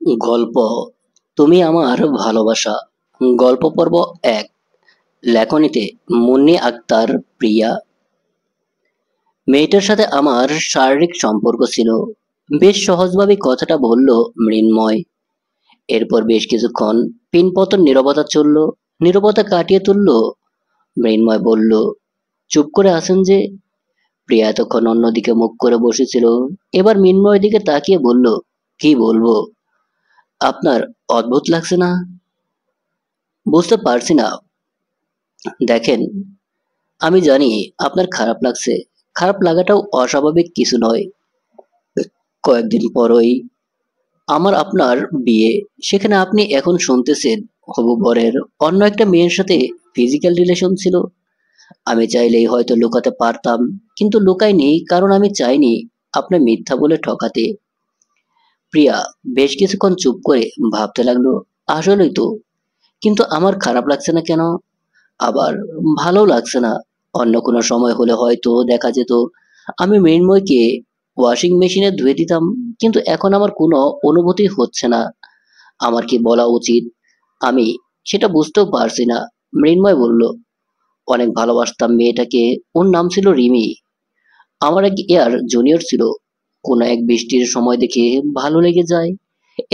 গল্প তুমি আমার ভালোবাসা। গল্প পর্ব ১। লেখনীতে মুন্নি আক্তার প্রিয়া। মেয়েটার সাথে আমার শারীরিক সম্পর্ক ছিল। বেশ সহজভাবে কথাটা বলল মৃন্ময়। এরপর বেশ কিছুক্ষণ পিনপতন নীরবতা চলল। নীরবতা কাটিয়ে তুলল মৃন্ময় বলল, চুপ করে আছেন যে? প্রিয়া এতক্ষণ অন্যদিকে মুখ করে বসেছিল। এবার মৃন্ময়ের দিকে তাকিয়ে বলল, কি বলবো? আপনার অদ্ভুত লাগছে না? বুঝতে পারছি না। দেখেন, আমি জানি আপনার খারাপ লাগছে। খারাপ লাগাটাও অস্বাভাবিক কিছু নয়। কয়েকদিন পরই আপনার বিয়ে। সেখানে আপনি এখন শুনতেছেন হবু বরের অন্য একটা মেয়ের সাথে ফিজিক্যাল রিলেশন ছিল। আমি চাইলেই হয়তো লুকাতে পারতাম, কিন্তু লুকাইনি, কারণ আমি চাইনি আপনি মিথ্যা বলে ঠকাতে। প্রিয়া বেশ কিছুক্ষণ চুপ করে ভাবতে লাগলো। আসলেই তো, কিন্তু আমার খারাপ লাগছে না কেন? আবার ভালো লাগছে না। অন্য কোনো সময় হলে হয়তো দেখা যেত আমি মৃন্ময়কে ওয়াশিং মেশিনে ধুয়ে দিতাম, কিন্তু এখন আমার কোনো অনুভূতি হচ্ছে না। আমার কি বলা উচিত আমি সেটা বুঝতেও পারছি না। মৃন্ময় বলল, অনেক ভালোবাসতাম মেয়েটাকে। ওর নাম ছিল রিমি। আমার এক ইয়ার জুনিয়র ছিল। কোনো এক বৃষ্টির সময় দেখে ভালো লেগে যায়,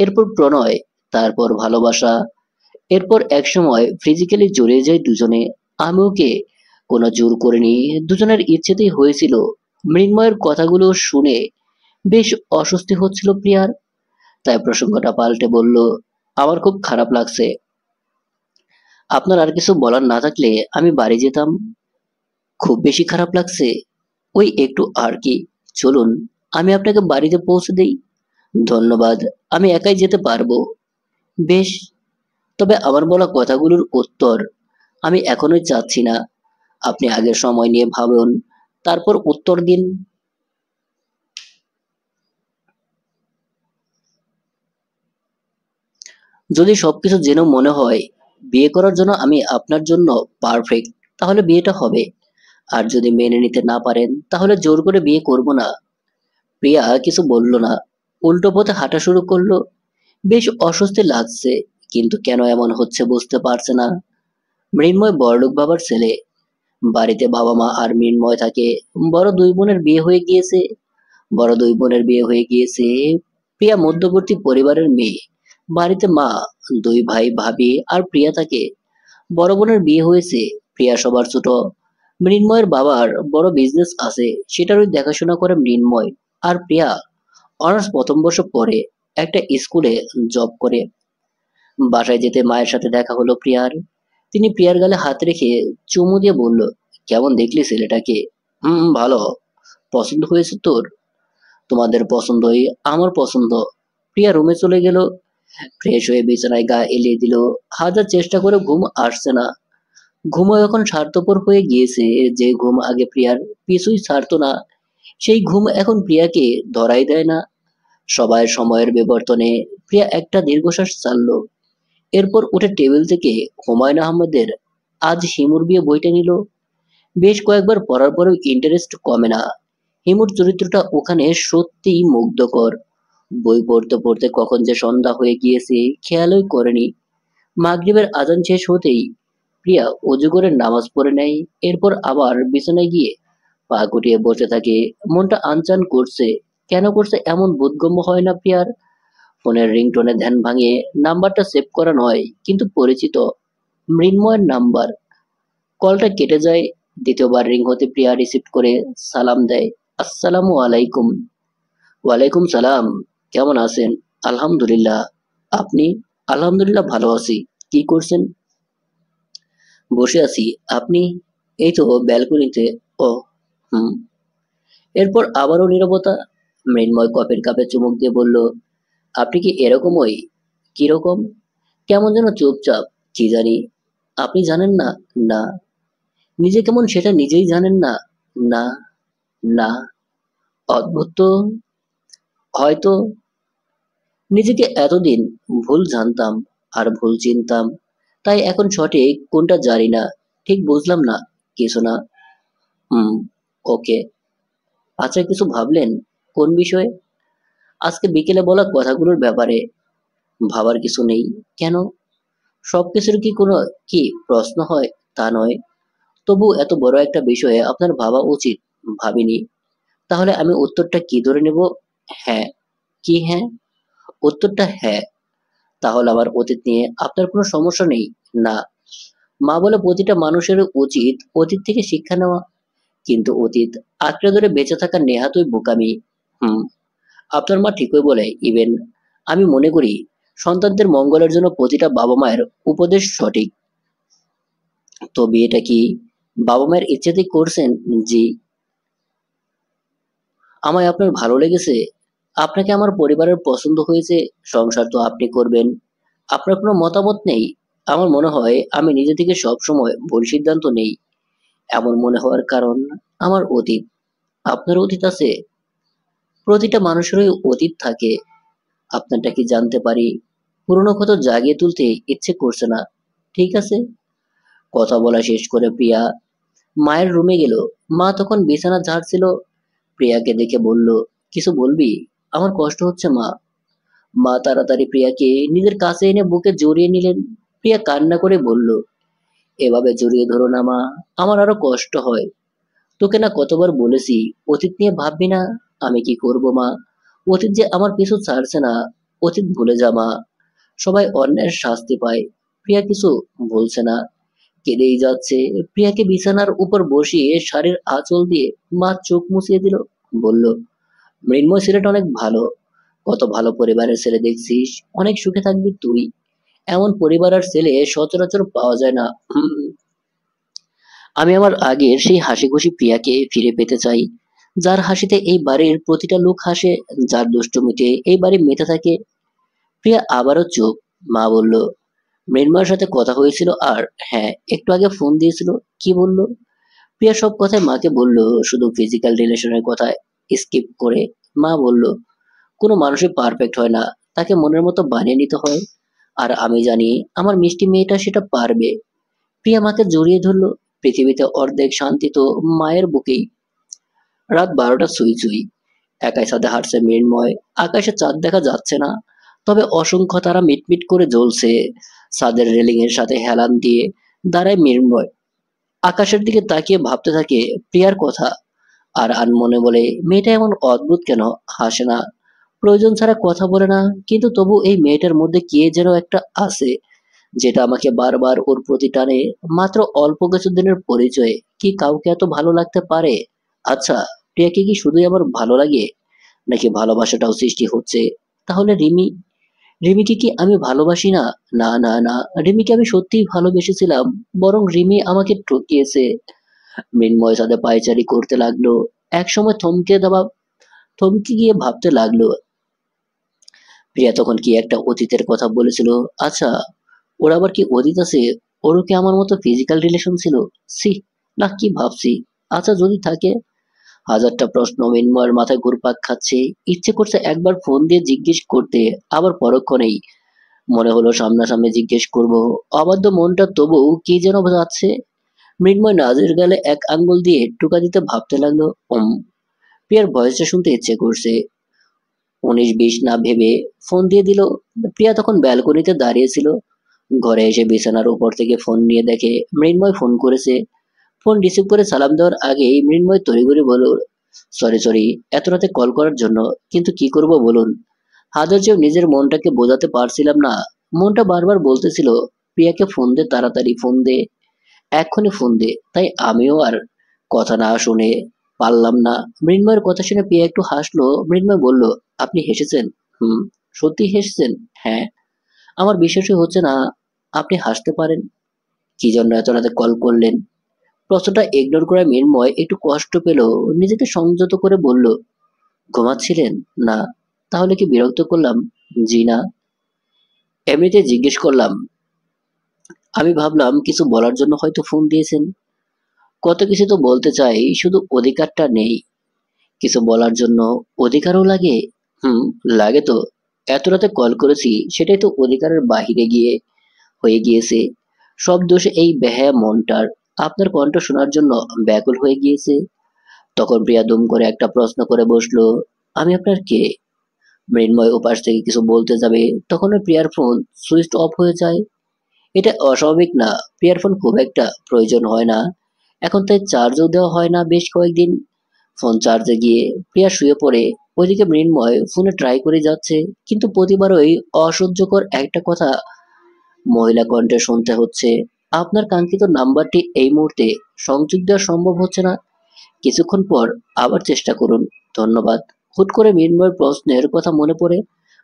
এরপর প্রণয়, তারপর ভালোবাসা, এরপর একসময় ফিজিক্যালি জড়িয়ে যায় দুজনে। আমি ওকে কোনো জোর করিনি, দুজনের ইচ্ছেতেই হয়েছিল। মৃন্ময়ের কথাগুলো শুনে বেশ অস্বস্তি হচ্ছিল প্রিয়ার। তাই প্রসঙ্গটা পাল্টে বলল, আমার খুব খারাপ লাগছে। আপনার আর কিছু বলার না থাকলে আমি বাড়ি যেতাম। খুব বেশি খারাপ লাগছে? ওই একটু আর কি। চলুন, আমি আপনাকে বাড়িতে পৌঁছে দেই। ধন্যবাদ, আমি একাই যেতে পারবো। বেশ, তবে আমার বলা কথাগুলোর উত্তর আমি এখনোই চাচ্ছি না। আপনি আগে সময় নিয়ে ভাবুন, তারপর উত্তর দিন। যদি সবকিছু জেনেও মনে হয় বিয়ে করার জন্য আমি আপনার জন্য পারফেক্ট, তাহলে বিয়েটা হবে। আর যদি মেনে নিতে না পারেন, তাহলে জোর করে বিয়ে করব না। প্রিয়া কিছু বলল না, উল্টো পথে হাঁটা শুরু করলো। বেশ অস্বস্তি লাগছে, কিন্তু কেন এমন হচ্ছে বুঝতে পারছে না। মৃন্ময় বড়লোক বাবার ছেলে। বাড়িতে বাবা মা আর মৃন্ময় থাকে। বড় দুই বোনের বিয়ে হয়ে গিয়েছে। বড় দুই বোনের বিয়ে হয়ে গিয়েছে। প্রিয়া মধ্যবর্তী পরিবারের মেয়ে। বাড়িতে মা, দুই ভাই ভাবি আর প্রিয়া থাকে। বড় বোনের বিয়ে হয়েছে। প্রিয়া সবার ছোট। মৃন্ময়ের বাবার বড় বিজনেস আছে, সেটারই দেখাশোনা করে মৃন্ময়। আর প্রিয়া অনার্স প্রথম বর্ষ পড়ে, একটা স্কুলে জব করে। বাসায় যেতে মায়ের সাথে দেখা হলো প্রিয়ার। তিনি প্রিয়ার গালে হাত রেখে চুমু দিয়ে বলল, কেমন দেখলি ছেলেটাকে? ভালো। পছন্দ হয়েছে তোর? তোমাদের পছন্দই আমার পছন্দ। প্রিয়া রুমে চলে গেল। ফ্রেশ হয়ে বিছানায় গা এলিয়ে দিল। হাজার চেষ্টা করে ঘুম আসছে না। ঘুমও এখন স্বার্থপর হয়ে গিয়েছে। যে ঘুম আগে প্রিয়ার পিছুই ছাড়তো না, সেই ঘুম এখন প্রিয়াকে ধরাই দেয় না। সবাই সময়ের বিবর্তনে প্রিয়া একটা দীর্ঘশ্বাস ছাড়লো। এরপর উঠে টেবিল থেকে হুমায়ুন আহমেদের আজ হিমুর বিয়ে বইটা নিল। বেশ কয়েকবার পড়ার পরেও ইন্টারেস্ট কমে না। হিমুর চরিত্রটা ওখানে সত্যিই মুগ্ধকর। বই পড়তে পড়তে কখন যে সন্ধ্যা হয়ে গিয়েছে খেয়ালই করেনি। মাগরিবের আজান শেষ হতেই প্রিয়া অজু করে নামাজ পড়ে নেয়। এরপর আবার বিছানায় গিয়ে পা গুটিয়ে বসে থাকে। মনটা আনচান করছে। কেন করছে এমন বোধগম্য হয় না প্রিয়ার। ফোনের রিংটোনে ধ্যান ভাঙিয়ে নাম্বারটা সেভ করা নয়, কিন্তু পরিচিত মৃন্ময়ের নাম্বার। কলটা কেটে যায়। দ্বিতীয়বার রিং হতে প্রিয়া রিসিভ করে সালাম দেয়, আসসালামু আলাইকুম। ওয়ালাইকুম সালাম। কেমন আছেন? আলহামদুলিল্লাহ। আপনি? আলহামদুলিল্লাহ ভালো আছি। কি করছেন? বসে আছি। আপনি? এই তো ব্যালকনিতে। ও, হুম। এরপর আবারও নীরবতা। মৃন্ময় কফির কাপে চুমুক দিয়ে বলল, আপনি কি এরকমই? কিরকম? কেমন যেন চুপচাপ। কি জানি। আপনি জানেন না? না। নিজে কেমন সেটা নিজেই জানেন না? না। না। অদ্ভুত তো। হয়তো নিজেকে এতদিন ভুল জানতাম আর ভুল চিনতাম, তাই এখন সঠিক কোনটা জানি না। ঠিক বুঝলাম না। কিছু না। হুম। ওকে। আচ্ছা, কিছু ভাবলেন? কোন বিষয়ে? আজকে বিকেলে বলা কথাগুলোর ব্যাপারে। ভাবার কিছু নেই? কেন? সবকিছুর কি কোনো কি প্রশ্ন হয়? তা নয়, তবু এত বড় একটা বিষয়ে আপনার ভাবা উচিত। ভাবিনি। তাহলে আমি উত্তরটা কি ধরে নেব? হ্যাঁ। কি হ্যাঁ? উত্তরটা হ্যাঁ। তাহলে আমার অতীত নিয়ে আপনার কোনো সমস্যা নেই? না। মা বলে প্রতিটা মানুষের উচিত অতীত থেকে শিক্ষা নেওয়া, কিন্তু অতীত আঁকড়ে ধরে বেঁচে থাকা নেহাতই বোকামি। হুম, আপনার মা ঠিকই বলে। ইভেন আমি মনে করি সন্তানদের মঙ্গলের জন্য প্রতিটা বাবা মায়ের উপদেশ সঠিক। তো বিয়েটা কি বাবা মায়ের ইচ্ছেতেই করছেন? জি। আমায় আপনার ভালো লেগেছে, আপনাকে আমার পরিবারের পছন্দ হয়েছে, সংসার তো আপনি করবেন, আপনার কোনো মতামত নেই। আমার মনে হয় আমি নিজে থেকে সব সময় ভুল সিদ্ধান্ত নেই। এমন মনে হওয়ার কারণ আমার অতীত। আপনার অতীত আছে? প্রতিটা মানুষেরই অতীত থাকে। আপনারটা কি জানতে পারি? পুরনো কথা জাগিয়ে তুলতে ইচ্ছে করছে না। ঠিক আছে। কথা বলা শেষ করে প্রিয়া মায়ের রুমে গেল। মা তখন বিছানা ঝাড়ছিল। প্রিয়াকে দেখে বলল, কিছু বলবি? আমার কষ্ট হচ্ছে মা। মা তাড়াতাড়ি প্রিয়াকে নিজের কাছে এনে বুকে জড়িয়ে নিলেন। প্রিয়া কান্না করে বলল, এভাবে জড়িয়ে ধরো না মা, আমার আরো কষ্ট হয়। তোকে না কতবার বলেছি অতীত নিয়ে ভাববি না। আমি কি করব মা? অতীত যে আমার পিছু ছাড়ছে না। অতীত ভুলে যা মা। সবাই অন্যের শাস্তি পায়, প্রিয়া কিছু বলছে না, কেঁদেই যাচ্ছে। প্রিয়াকে বিছানার উপর বসিয়ে শাড়ির আঁচল দিয়ে মা চোখ মুছিয়ে দিল। বলল, মৃন্ময় ছেলেটা অনেক ভালো। কত ভালো পরিবারের ছেলে দেখছিস, অনেক সুখে থাকবি তুই। এমন পরিবারের ছেলে সচরাচর পাওয়া যায় না। আমি আমার আগের সেই হাসি খুশি প্রিয়াকে ফিরে পেতে চাই, যার হাসিতে এই বাড়ির প্রতিটা লোক হাসে, যার দুষ্টুমিতে এই বাড়ি মেতে থাকে। প্রিয়া আবারও চুপ। মা বলল, মৃন্ময়ের সাথে কথা হয়েছিল? আর হ্যাঁ, একটু আগে ফোন দিয়েছিল। কি বললো? প্রিয়া সব কথায় মাকে বলল, শুধু ফিজিক্যাল রিলেশনের কথা স্কিপ করে। মা বলল, কোনো মানুষই পারফেক্ট হয় না, তাকে মনের মতো বানিয়ে নিতে হয়। আর আমি জানি আমার মিষ্টি মেয়েটা সেটা পারবে। প্রিয়া মাকে জড়িয়ে ধরলো। পৃথিবীতে অর্ধেক শান্তি তো মায়ের বুকেই। রাত 12টা ছুঁই ছুঁই। একাই ছাদে হাঁটছে মৃন্ময়। আকাশে চাঁদ দেখা যাচ্ছে না, তবে অসংখ্য তারা মিটমিট করে জ্বলছে। ছাদের রেলিং এর সাথে হেলান দিয়ে দাঁড়ায় মৃন্ময়। আকাশের দিকে তাকিয়ে ভাবতে থাকে প্রিয়ার কথা। আর আনমনে বলে, মেয়েটা এমন অদ্ভুত কেন? হাসে না, প্রয়োজন ছাড়া কথা বলে না, কিন্তু তবু এই মেয়েটার মধ্যে কে যেন একটা আছে, যেটা আমাকে বারবার ওর প্রতি টানে। মাত্র অল্প কিছু দিনের পরিচয়ে কি কাউকে এত ভালো লাগতে পারে? আচ্ছা, প্রিয়াকে কি শুধুই আমার ভালো লাগে, নাকি ভালোবাসাটাও সৃষ্টি হচ্ছে? তাহলে রিমি, রিমিকে কি আমি ভালোবাসি না? না না না, রিমিকে আমি সত্যিই ভালোবেসেছিলাম, বরং রিমি আমাকে ঠকিয়েছে। মৃন্ময় সাথে পায়চারি করতে লাগলো। একসময় থমকে গিয়ে ভাবতে লাগলো, প্রিয়া তখন কি একটা অতীতের কথা বলেছিল? আচ্ছা, ওর আবার কি অতীত আছে? ওরও কি আমার মতো ফিজিক্যাল রিলেশন ছিল? সি, না, কি ভাবছি? আচ্ছা, যদি থাকে? হাজারটা প্রশ্ন মৃন্ময়ের মাথায় ঘুরপাক খাচ্ছে। ইচ্ছে করছে একবার ফোন দিয়ে জিজ্ঞেস করতে, আবার পরক্ষণেই মনে হলো সামনাসামনি জিজ্ঞেস করব। অবাধ্য মনটা তবু কি যেন যাচ্ছে। মৃন্ময় নাজের গালে এক আঙ্গুল দিয়ে টোকা দিতে ভাবতে লাগলো, প্রিয়ার ভয়েসটা শুনতে ইচ্ছে করছে। 19-20 না ভেবে ফোন দিয়ে দিল। প্রিয়া তখন ব্যালকনিতে দাঁড়িয়েছিল। ঘরে এসে বিছানার উপর থেকে ফোন নিয়ে দেখে মৃন্ময় ফোন করেছে। ফোন রিসিভ করে সালাম দেওয়ার আগেই মৃন্ময় তড়িঘড়ি বলল, সরি সরি, এত রাতে কল করার জন্য, কিন্তু কি করব বলুন। হাজার চেয়েও নিজের মনটাকে বোঝাতে পারছিলাম না। মনটা বারবার বলতেছিল, প্রিয়াকে ফোন দে, তাড়াতাড়ি ফোন দে, এক্ষুনি ফোন দে। তাই আমিও আর কথা না শুনে পারলাম না। মৃন্ময়ের কথা শুনে প্রিয়া একটু হাসলো। মৃন্ময় বলল, আপনি হেসেছেন? হুম। সত্যি হেসেছেন? হ্যাঁ। আমার বিশ্বাসই হচ্ছে না আপনি হাসতে পারেন। কি জন্য এত রাতে কল করলেন? প্রশ্নটা ইগনোর করে মৃন্ময় একটু কষ্ট পেল। নিজেকে সংযত করে বলল, ঘুমাচ্ছিলেন? না। তাহলে কি বিরক্ত করলাম? জি না, এমনিতে জিজ্ঞেস করলাম। আমি ভাবলাম কিছু বলার জন্য হয়তো ফোন দিয়েছেন। কত কিছু তো বলতে চাই, শুধু অধিকারটা নেই। কিছু বলার জন্য অধিকারও লাগে। হুম, লাগে তো। এত রাতে কল করেছি, সেটাই তো অধিকারের বাহিরে গিয়ে হয়ে গিয়েছে। সব দোষে এই বেহায়া মনটার। আপনার কণ্ঠ শোনার জন্য ব্যাকুল হয়ে গিয়েছে। তখন প্রিয়া দুম করে একটা প্রশ্ন করে বসলো, আমি আপনার কে? মৃন্ময় ওপাশ থেকে কিছু বলতে যাবে, তখন প্রিয়ার ফোন সুইচ অফ হয়ে যায়। এটা অস্বাভাবিক না, প্রিয়ার ফোন খুব একটা প্রয়োজন হয় না এখন, তাই চার্জও দেওয়া হয় না বেশ কয়েকদিন। ফোন চার্জে গিয়ে প্রিয়া শুয়ে পড়ে। ওইদিকে মৃন্ময় ফোনে ট্রাই করে যাচ্ছে, কিন্তু প্রতিবারই অসহ্যকর একটা কথা মহিলা কণ্ঠে শুনতে হচ্ছে, আপনার কাঙ্ক্ষিত নাম্বারটি এই মুহূর্তে সংযোগ দেওয়া সম্ভব হচ্ছে না, কিছুক্ষণ পর আবার চেষ্টা করুন, ধন্যবাদ। হুট করে মৃন্ময়ের প্রশ্নের কথা মনে পড়ে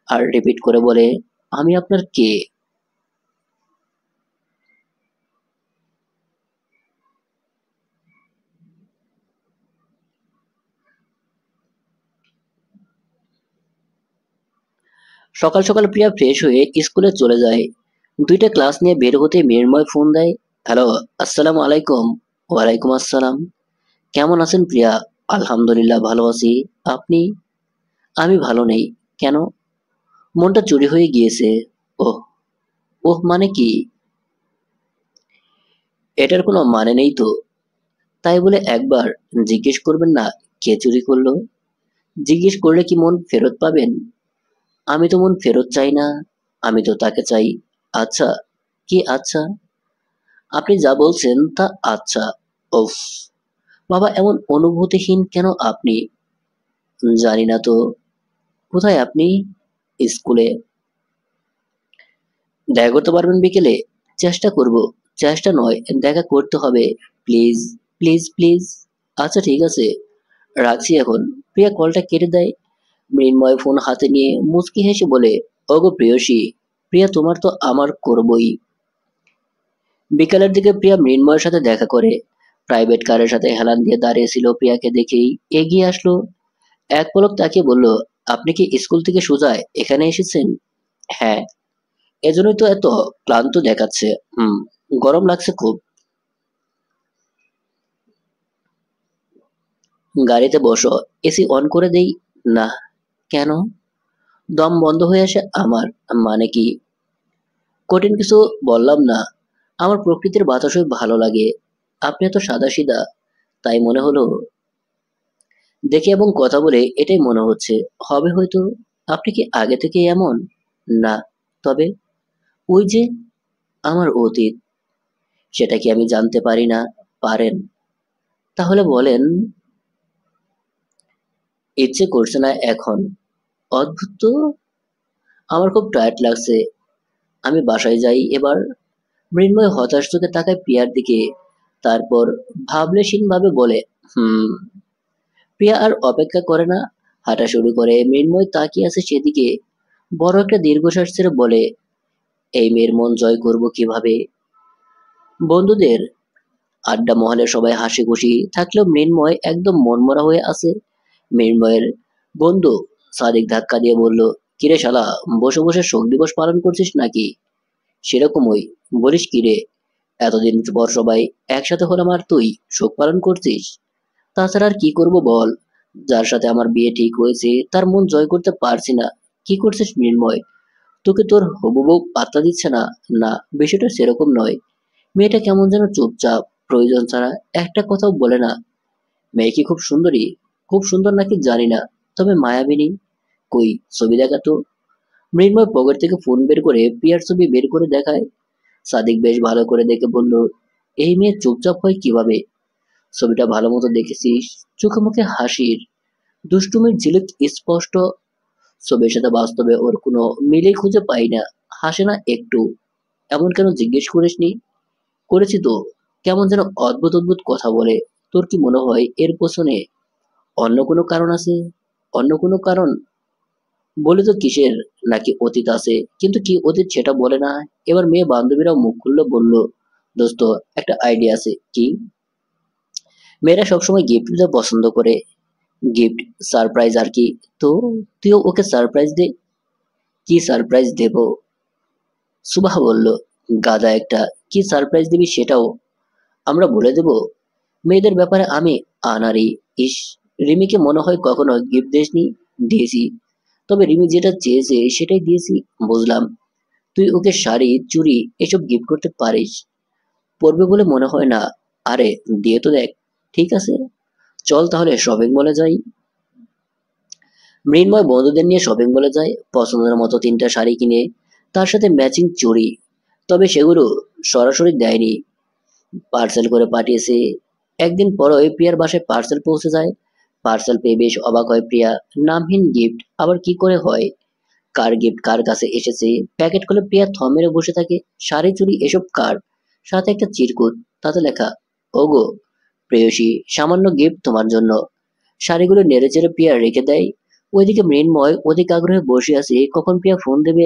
আর রিপিট করে বলে, আমি আপনার কে? সকাল সকাল প্রিয়া ফ্রেশ হয়ে স্কুলে চলে যায়। দুইটা ক্লাস নিয়ে বের হতে মৃন্ময় ফোন দেয়। হ্যালো, আসসালামু আলাইকুম। ওয়ালাইকুম আসসালাম। কেমন আছেন প্রিয়া? আলহামদুলিল্লাহ ভালো আছি। আপনি? আমি ভালো নেই। কেন? মনটা চুরি হয়ে গিয়েছে। ওহ। ওহ মানে কি? এটার কোনো মানে নেই তো। তাই বলে একবার জিজ্ঞেস করবেন না কে চুরি করলো? জিজ্ঞেস করলে কি মন ফেরত পাবেন? আমি তো মন ফেরত চাই না, আমি তো তাকে চাই। আচ্ছা। কি আচ্ছা? আপনি যা বলছেন তা আচ্ছা। উফ, বাবা এমন অনুভূতিহীন কেন আপনি? জানি না তো। কোথায় আপনি? স্কুলে। দেখা করতে পারবেন বিকেলে? চেষ্টা করব। চেষ্টা নয়, দেখা করতে হবে। Please, please, please. আচ্ছা ঠিক আছে, রাখছি এখন। প্রিয়া কলটা কেটে দেয়। মৃন্ময় ফোন হাতে নিয়ে মুচকি হেসে বলে, ওগো প্রেয়সী, প্রিয়া তোমার তো আমার করবই। বিকালের দিকে প্রিয়া মৃন্ময়ের সাথে দেখা করে। প্রাইভেট কারের সাথে হেলান দিয়ে দাঁড়িয়ে ছিল প্রিয়াকে দেখেই এগিয়ে আসলো। এক পলক তাকিয়ে বলল, আপনি কি স্কুল থেকে সোজা এখানে এসেছেন? হ্যাঁ। এজন্যই তো এত ক্লান্ত দেখাচ্ছে। হুম। গরম লাগছে খুব। গাড়িতে বসো, এসি অন করে দেই? না। কেন? দম বন্ধ হয়ে আসে আমার। মানে কি? কঠিন কিছু বললাম না, আমার প্রকৃতির বাতাসই ভালো লাগে। আপনি এত সাদাসিধা, তাই মনে হলো। দেখে এবং কথা বলে এটাই মনে হচ্ছে হবে হয়তো। আপনি কি আগে থেকে এমন? না। তবে ওই যে আমার অতীত, সেটা কি আমি জানতে পারি না? পারেন? তাহলে বলেন। ইচ্ছে করছে না এখন। অদ্ভুত তো। আমার খুব টায়ার্ড লাগছে, আমি বাসায় যাই এবার। মৃন্ময় হতাশ চোখে তাকায় প্রিয়ার দিকে, তারপর ভাবলেশীন ভাবে বলে, হুম। প্রিয়া আর অপেক্ষা করে না, হাঁটা শুরু করে। মৃন্ময় তাকিয়ে আছে সেদিকে, বড় একটা দীর্ঘশ্বাস ছেড়ে বলে, এই মেয়ের মন জয় করব কিভাবে? বন্ধুদের আড্ডা মহলে সবাই হাসি খুশি থাকলেও মৃন্ময় একদম মনমরা হয়ে আছে। মৃন্ময়ের বন্ধু সাদিক ধাক্কা দিয়ে বলল, কিরে শালা, বসে বসে শোক দিবস পালন করছিস নাকি? সেরকমই। বলিস কিরে, এতদিন পর সবাই একসাথে হলাম আর তুই শোক পালন করছিস? তাছাড়া আর কি করব বল, যার সাথে আমার বিয়ে ঠিক হয়েছে তার মন জয় করতে পারছি না। কি করছিস মৃন্ময়? তোকে তোর হবু বউ পাত্তা দিচ্ছে না? না, বিষয়টা সেরকম নয়। মেয়েটা কেমন যেন চুপচাপ, প্রয়োজন ছাড়া একটা কথাও বলে না। মেয়ে কি খুব সুন্দরী? খুব সুন্দর নাকি জানি না, তবে মায়াবিনী। কই ছবি দেখা তো। মৃন্ময় পকেট থেকে ফোন বের করে প্রিয়ার ছবি বের করে দেখায়। সাদিক বেশ ভালো করে দেখে বলল, এই মেয়ে চুপচাপ হয় কিভাবে? ছবিটা ভালো মতো দেখেছিস? চোখে মুখে হাসির, দুষ্টুমির ঝিলিক স্পষ্ট। ছবির সাথে বাস্তবে ওর কোনো মিলই খুঁজে পাই না। হাসে না একটু। এমন কেন জিজ্ঞেস করিসনি? করেছি তো। কেমন যেন অদ্ভুত অদ্ভুত কথা বলে। তোর কি মনে হয় এর পেছনে অন্য কোনো কারণ আছে? অন্য কোনো কারণ? বলে তো কিসের, নাকি অতীত আছে, কিন্তু কি অতীত সেটা বলে না। এবার মেয়ে বান্ধবীরাও মুখ খুললো বলল, দোস্ত, একটা আইডিয়া আছে। কি? মেয়েরা সবসময় গিফট দিতে পছন্দ করে। গিফট, সারপ্রাইজ আর কি। তো তুইও ওকে সারপ্রাইজ দে। কি সারপ্রাইজ দেব? সুবাহ বলল, গাধা একটা। কি সারপ্রাইজ দিবি সেটাও আমরা বলে দেব? মেয়েদের ব্যাপারে আমি আনাড়ি। ইস, রিমিকে মনে হয় কখনো গিফট দিসনি? দিয়েছি, তবে রিমি যেটা চেয়েছে সেটাই দিয়েছি। বুঝলাম। তুই ওকে শাড়ি, চুড়ি এসব গিফট করতে পারিস? পরবে বলে মনে হয় না। আরে দিয়ে তো দেখ। ঠিক আছে, চল তাহলে শপিং মলে যাই। মৃন্ময় বন্ধুদের নিয়ে শপিং মলে যায়, পছন্দের মতো 3টা শাড়ি কিনে, তার সাথে ম্যাচিং চুড়ি। তবে সেগুলো সরাসরি দেয়নি, পার্সেল করে পাঠিয়েছে। একদিন পরই প্রিয়ার বাসায় পার্সেল পৌঁছে যায়। পার্সেল পেয়ে বেশ অবাক হয় প্রিয়া। নামহীন গিফট আবার কি করে হয়? কার গিফট কার কাছে এসেছে? প্যাকেট খুলে প্রিয়া থম মেরে বসে থাকে। শাড়ি চুড়ি এসব কার? সাথে একটা চিরকুট, তাতে লেখা, ওগো প্রেয়সী, সামান্য গিফট তোমার জন্য। শাড়িগুলো নেড়ে চেড়ে প্রিয়া রেখে দেয়। ওইদিকে মৃন্ময় অধিক আগ্রহে বসে আছে কখন প্রিয়া ফোন দেবে।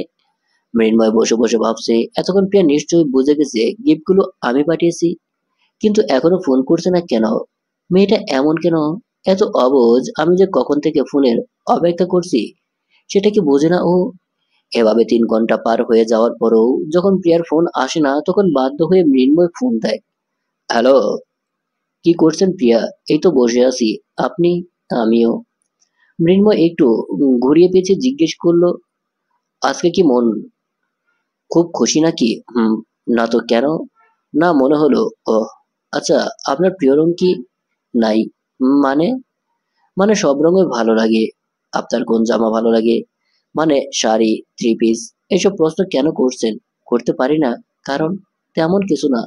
মৃন্ময় বসে বসে ভাবছে, এতক্ষণ প্রিয়া নিশ্চয়ই বুঝে গেছে গিফটগুলো আমি পাঠিয়েছি, কিন্তু এখনো ফোন করছে না কেন? মেয়েটা এমন কেন? এত অবুঝ। আমি যে কখন থেকে ফোনের অপেক্ষা করছি সেটা কি বোঝে না ও? এভাবে 3 ঘন্টা পার হয়ে যাওয়ার পরেও যখন প্রিয়ার ফোন আসে না, তখন বাধ্য হয়ে মৃন্ময় ফোন দেয়। হ্যালো, কি করছেন প্রিয়া? এই তো বসে আছি। আপনি? আমিও। মৃন্ময় একটু ঘুরিয়ে পেঁচিয়ে জিজ্ঞেস করলো, আজকে কি মন খুব খুশি নাকি? না তো, কেন? না, মনে হলো। ও আচ্ছা, আপনার প্রিয় রং কি? নাই। মানে? মানে সব রঙই ভালো লাগে। আপনার কোন জামা ভালো লাগে? মানে শাড়ি, 3 পিস? এসব প্রশ্ন কেন করছেন? করতে পারি না, কারণ তেমন কিছু না।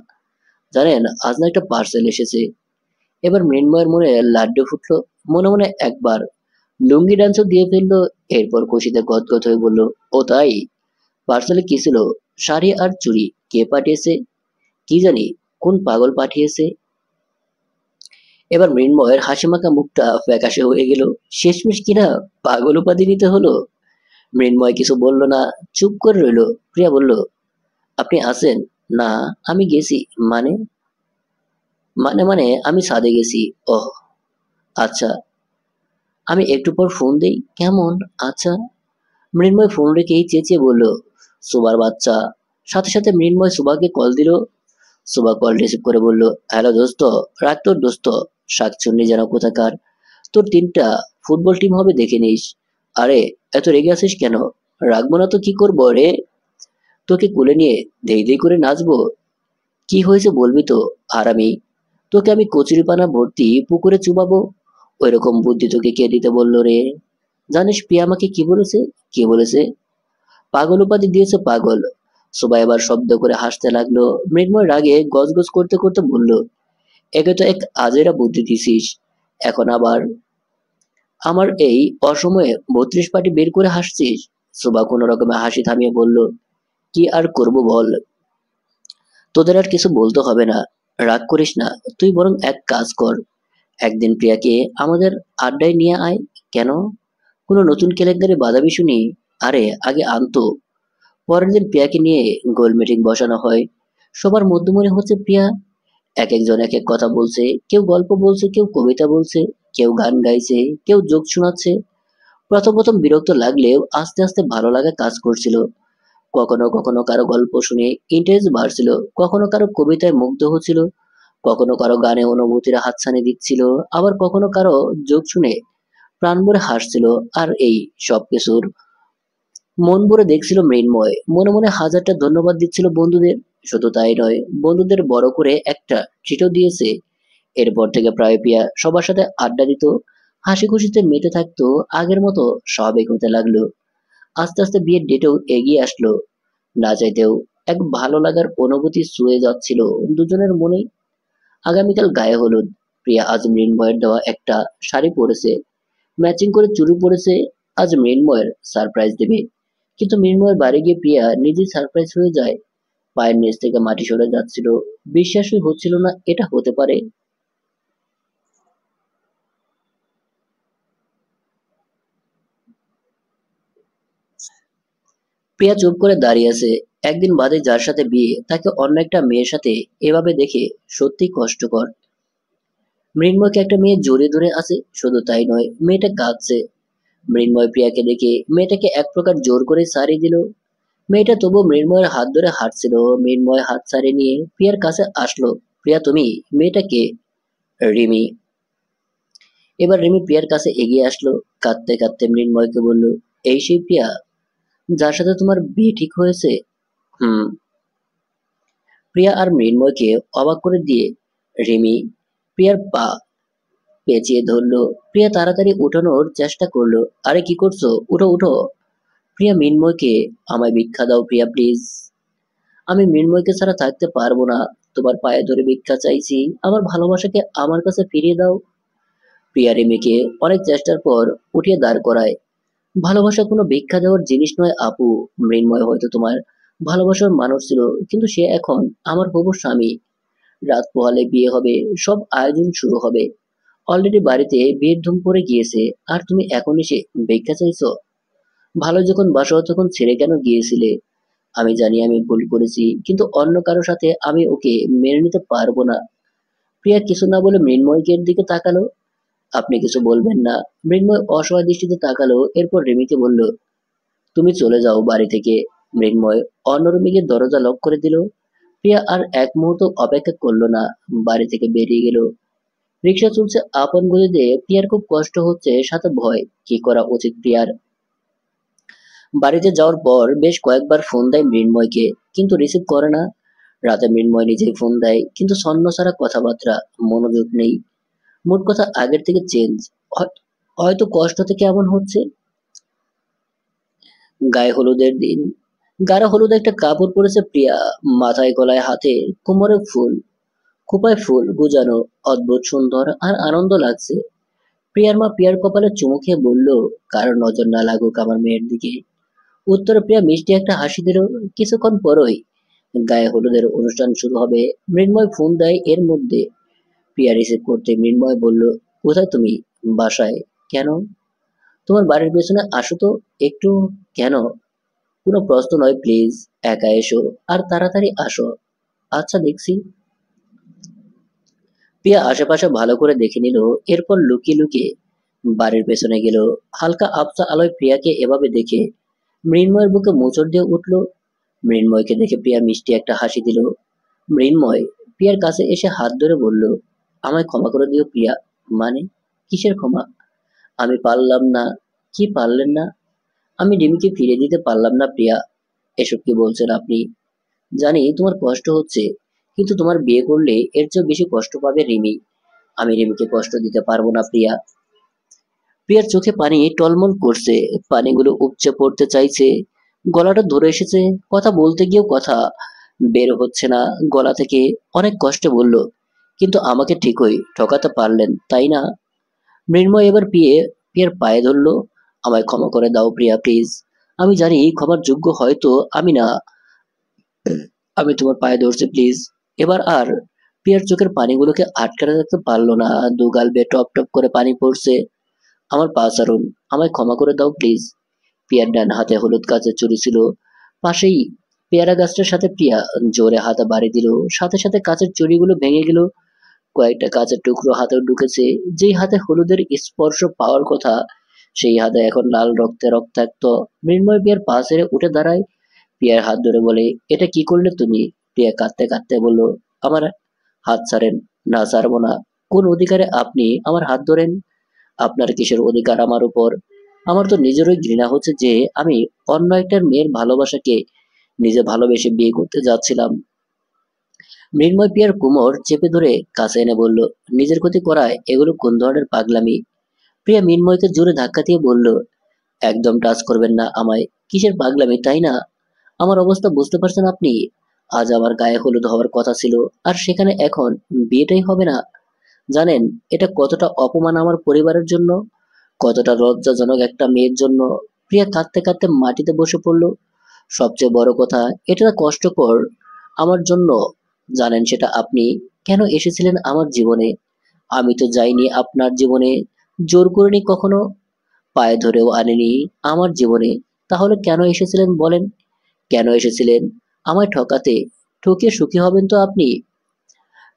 জানেন, আজ না একটা পার্সেল এসেছে। এবার মৃন্ময়ের মনে লাড্ডু ফুটলো। মনে মনে একবার লুঙ্গি ডান্সও দিয়ে ফেললো। এরপর খুশিতে গদগদ হয়ে বলল, ও তাই? পার্সেলে কি ছিল? শাড়ি আর চুড়ি। কে পাঠিয়েছে? কি জানি, কোন পাগল পাঠিয়েছে। এবার মৃন্ময়ের হাসিমাখা মুখটা ফ্যাকাশে হয়ে গেল। শেষমেশ কিনা পাগল উপাধি নিতে হলো। মৃন্ময় কিছু বলল না, চুপ করে রইল। প্রিয়া বলল, আপনি আছেন? না, আমি গেছি। মানে? মানে আমি ছাদে গেছি। ওহ, আচ্ছা, আমি একটু পর ফোন দেই কেমন? আচ্ছা। মৃন্ময় ফোন রেখেই চেঁচিয়ে বলল, সুবার বাচ্চা। সাথে সাথে মৃন্ময় সুবাকে কল দিল। সুবা কল রিসিভ করে বলল, হ্যালো দোস্ত। রাখ তোর দোস্ত, শাকচুন্নি যেন কোথাকার। তোর 3টা ফুটবল টিম হবে, দেখে নিস। আরে, এত রেগে আছিস কেন? রাখবো না তো কি করবো রে? তোকে কোলে নিয়ে দেই দেই করে নাচবো। কি হয়েছে বলবি তো, হারামি? তোকে আমি কচুরিপানা ভর্তি পুকুরে চুবাবো। ওইরকম বুদ্ধি তোকে কে দিতে বললো রে? জানিস প্রিয়া আমাকে কি বলেছে? কি বলেছে? পাগল উপাধি দিয়েছে, পাগল। সবাই এবার শব্দ করে হাসতে লাগলো। মৃন্ময় রাগে গজগজ করতে করতে বলল, একে তো এক আজেরা বুদ্ধি দিছিস, এখন আবার আমার এই অসময়ে 32 পাটি বের করে হাসছিস। সুবা কোনো রকমে হাসি থামিয়ে বলল, কি আর করব বল, তোদের আর কিছু বলতে হবে না। রাগ করিস না, তুই বরং এক কাজ কর, একদিন প্রিয়াকে আমাদের আড্ডায় নিয়ে আয়। কেন? কোনো নতুন কেলেঙ্কারি বাঁধাবি শুনি? আরে আগে আনতো। পরের দিন প্রিয়াকে নিয়ে গোল মিটিং বসানো হয়। সবার মধ্যমণি হচ্ছে প্রিয়া। এক একজন এক এক কথা বলছে, কেউ গল্প বলছে, কেউ কবিতা বলছে, কেউ গান গাইছে, কেউ জোক শোনাচ্ছে। প্রথম প্রথম বিরক্ত লাগলেও আস্তে আস্তে ভালো লাগা কাজ করছিল। কখনো কখনো কারো গল্প শুনে ইন্টারেস্ট বাড়ছিল, কখনো কারো কবিতায় মুগ্ধ হচ্ছিল, কখনো কারো গানে অনুভূতির হাতছানি দিচ্ছিল, আবার কখনো কারো জোক শুনে প্রাণ ভরে হাসছিল। আর এই সবকিছুর মন ভরে দেখছিল মৃন্ময়। মনে মনে হাজারটা ধন্যবাদ দিচ্ছিল বন্ধুদের। শুধু তাই নয়, বন্ধুদের বড় করে একটা ট্রিটও দিয়েছে। এরপর থেকে প্রায় প্রিয়া সবার সাথে আড্ডা দিত, হাসি খুশিতে মেতে থাকতো, আগের মতো স্বাভাবিক হতে লাগলো। আস্তে আস্তে বিয়ের ডেটেও এগিয়ে আসলো। না চাইতেও এক ভালো লাগার অনুভূতি ছুঁয়ে যাচ্ছিল দুজনের মনে। আগামীকাল গায়ে হলুদ। প্রিয়া আজ মৃন্ময়ের দেওয়া একটা শাড়ি পরেছে, ম্যাচিং করে চুড়ি পরেছে। আজ মৃন্ময়ের সারপ্রাইজ দেবে। কিন্তু মৃন্ময়ের বাড়ি গিয়ে প্রিয়া নিজেই সারপ্রাইজ হয়ে যায়। পায়ের নিচ থেকে মাটি সরে যাচ্ছিল। বিশ্বাসই হচ্ছিল না এটা হতে পারে। প্রিয়া চুপ করে দাঁড়িয়ে আছে। একদিন বাদে যার সাথে বিয়ে, তাকে অন্য একটা মেয়ের সাথে এভাবে দেখে সত্যি কষ্টকর। মৃন্ময়কে একটা মেয়ে জড়িয়ে ধরে আছে, শুধু তাই নয়, মেয়েটা কাঁদছে। মৃন্ময় প্রিয়াকে দেখে মেয়েটাকে এক প্রকার জোর করে ছাড়িয়ে দিল। মেয়েটা তবু মৃন্ময়ের হাত ধরে হাঁটছিল। মৃন্ময় হাত ছাড়িয়ে নিয়ে প্রিয়ার কাছে আসলো। প্রিয়া তুমি? মেয়েটা কে? রিমি। এবার রিমি প্রিয়ার কাছে এগিয়ে আসলো। কাঁদতে কাঁদতে মৃন্ময়কে বলল, এই সেই প্রিয়া যার সাথে তোমার বিয়ে ঠিক হয়েছে? হুম। প্রিয়া আর মৃন্ময়কে অবাক করে দিয়ে রিমি প্রিয়ার পা পেঁচিয়ে ধরলো। প্রিয়া তাড়াতাড়ি উঠানোর চেষ্টা করলো। আরে কি করছো, উঠো উঠো। প্রিয়া মৃন্ময়কে, আমায় ভিক্ষা দাও প্রিয়া প্লিজ, আমি মৃন্ময়কে ছাড়া থাকতে পারবো না, তোমার পায়ে ধরে ভিক্ষা চাইছি, আমার ভালোবাসাকে আমার কাছে ফিরিয়ে দাও। প্রিয়া রিমিকে অনেক চেষ্টার পর উঠিয়ে দাঁড় করায়। ভালোবাসা কোনো ভিক্ষা দেওয়ার জিনিস নয় আপু। মৃন্ময় হয়তো তোমার ভালোবাসার মানুষ ছিল, কিন্তু সে এখন আমার হবু স্বামী। রাত পোহালে বিয়ে হবে, সব আয়োজন শুরু হবে। অলরেডি বাড়িতে বিয়ের ধুম পড়ে গিয়েছে, আর তুমি এখন এসে ভিক্ষা চাইছো? ভালো যখন বাসো তখন ছেড়ে কেন গিয়েছিলে? আমি জানি আমি ভুল করেছি, কিন্তু অন্য কারো সাথে আমি ওকে মেনে নিতে পারবো না। প্রিয়া কিছু না বলে মৃন্ময়কে দিকে তাকালো। আপনি কিছু বলবেন না? মৃন্ময় অসহায় দৃষ্টিতে তাকালো, এরপর রিমিকে বলল, তুমি চলে যাও বাড়ি থেকে। মৃন্ময় অন্য রুমে গিয়ে দরজা লক করে দিল। প্রিয়া আর এক মুহূর্ত অপেক্ষা করলো না, বাড়ি থেকে বেরিয়ে গেল। রিক্সা চলছে আপন গতিতে। প্রিয়ার খুব কষ্ট হচ্ছে, সাথে ভয়। কি করা উচিত প্রিয়ার? বাড়িতে যাওয়ার পর বেশ কয়েকবার ফোন দেয় মৃন্ময়কে, কিন্তু রিসিভ করে না। রাতে মৃন্ময় নিজেই ফোন দেয়, কিন্তু ছন্ন ছাড়া কথাবার্তা, মনোযোগ নেই। মোট কথা আগের থেকে চেঞ্জ। হয়তো কষ্ট থেকে এমন হচ্ছে। গায়ে হলুদের দিন। গাঢ় হলুদ একটা কাপড় পরেছে প্রিয়া। মাথায় গলায় হাতে কোমরে ফুল, খোপায় ফুল গুজানো। অদ্ভুত সুন্দর আর আনন্দ লাগছে। প্রিয়ার মা প্রিয়ার কপালে চুমু খেয়ে বলল, কারো নজর না লাগুক আমার মেয়ের দিকে। উত্তরে প্রিয়া মিষ্টি একটা হাসি দিল। কিছুক্ষণ পরই গায়ে হলুদের অনুষ্ঠান শুরু হবে। মৃন্ময় ফোন দেয় এর মধ্যে। প্রিয়া রিসিভ করতে মৃন্ময় বলল, কোথায় তুমি? বাসায়। কেন? তোমার বাড়ির পেছনে আসো তো একটু। কেন? কোনো প্রশ্ন নয় প্লিজ, একা এসো, আর তাড়াতাড়ি আসো। আচ্ছা দেখছি। প্রিয়া আশেপাশে ভালো করে দেখে নিল, এরপর লুকিয়ে লুকিয়ে বাড়ির পেছনে গেল। হালকা আবছা আলোয় প্রিয়াকে এভাবে দেখে মৃন্ময়ের বুকে মোচড় দিয়ে উঠল। মৃন্ময়কে দেখে প্রিয়া মিষ্টি একটা হাসি দিল। মৃন্ময় প্রিয়ার কাছে এসে হাত ধরে বলল, আমায় ক্ষমা করে দিও প্রিয়া। মানে? কিসের ক্ষমা? আমি পারলাম না। কি পারলেন না? আমি রিমিকে ফিরিয়ে দিতে পারলাম না প্রিয়া। এসব কি বলছেন আপনি? জানি তোমার কষ্ট হচ্ছে, কিন্তু তোমার বিয়ে করলে এর চেয়ে বেশি কষ্ট পাবে রিমি। আমি রিমিকে কষ্ট দিতে পারবো না প্রিয়া। প্রিয়ার চোখে পানি টলমল করছে, পানিগুলো উপচে পড়তে চাইছে। গলাটা ধরে এসেছে, কথা বলতে গিয়েও কথা বের হচ্ছে না গলা থেকে। অনেক কষ্টে বলল, কিন্তু আমাকে ঠিকই ঠকাতে পারলেন তাই না? মৃন্ময় এবার প্রিয়ার পায়ে ধরলো। আমায় ক্ষমা করে দাও প্রিয়া প্লিজ। আমি জানি ক্ষমার যোগ্য হয়তো আমি না। আমি তোমার পায়ে ধরছি প্লিজ। এবার আর প্রিয়ার চোখের পানিগুলোকে আটকে রাখতে পারলো না। দুগাল বেয়ে টপ টপ করে পানি পড়ছে। আমার পা ছাড়ুন, আমায় ক্ষমা করে দাও প্লিজ। প্রিয়ার ডান হাতে হলুদ গাছের চুড়ি ছিল। পাশেই পেয়ারা গাছটার সাথে প্রিয়া জোরে হাতে বাড়ি দিল। সাথে সাথে কাঁচের চুড়িগুলো ভেঙে গেল। কয়েকটা কাঁচের টুকরো হাতেও ঢুকেছে। যেই হাতে হলুদের স্পর্শ পাওয়ার কথা, সেই হাতে এখন লাল রক্তে রক্তাক্ত। মৃন্ময় প্রিয়ার পা ছেড়ে উঠে দাঁড়ায়। প্রিয়ার হাত ধরে বলে, এটা কি করলে তুমি? প্রিয়া কাঁদতে কাঁদতে বলল, আমার হাত ছাড়েন। না ছাড়বো না। কোন অধিকারে আপনি আমার হাত ধরেন? আপনার কিসের অধিকার আমার উপর? আমার তো নিজেরই ঘৃণা হচ্ছে যে আমি অন্য একটা মেয়ের ভালোবাসাকে নিজে ভালোবেসে বিয়ে করতে যাচ্ছিলাম। মৃন্ময় প্রিয়ার কোমর চেপে ধরে কাছে এনে বলল, নিজের ক্ষতি করায় এগুলো কোন ধরনের পাগলামি? প্রিয়া মৃন্ময়কে জোরে ধাক্কা দিয়ে বলল, একদম টাচ করবেন না আমায়। কিসের পাগলামি তাই না? আমার অবস্থা বুঝতে পারছেন আপনি? আজ আমার গায়ে হলুদ হওয়ার কথা ছিল, আর সেখানে এখন বিয়েটাই হবে না। জানেন এটা কতটা অপমান আমার পরিবারের জন্য, কতটা লজ্জাজনক একটা মেয়ের জন্য? প্রিয়া কাঁদতে কাঁদতে মাটিতে বসে পড়ল। সবচেয়ে বড় কথা, এটা কষ্টকর আমার জন্য। জানেন সেটা আপনি? কেন এসেছিলেন আমার জীবনে? আমি তো যাইনি আপনার জীবনে, জোর করিনি কখনো, পায়ে ধরেও আনেনি আমার জীবনে। তাহলে কেন এসেছিলেন বলেন? কেন এসেছিলেন? আমায় ঠকাতে। ঠকিয়ে সুখী হবেন তো আপনি?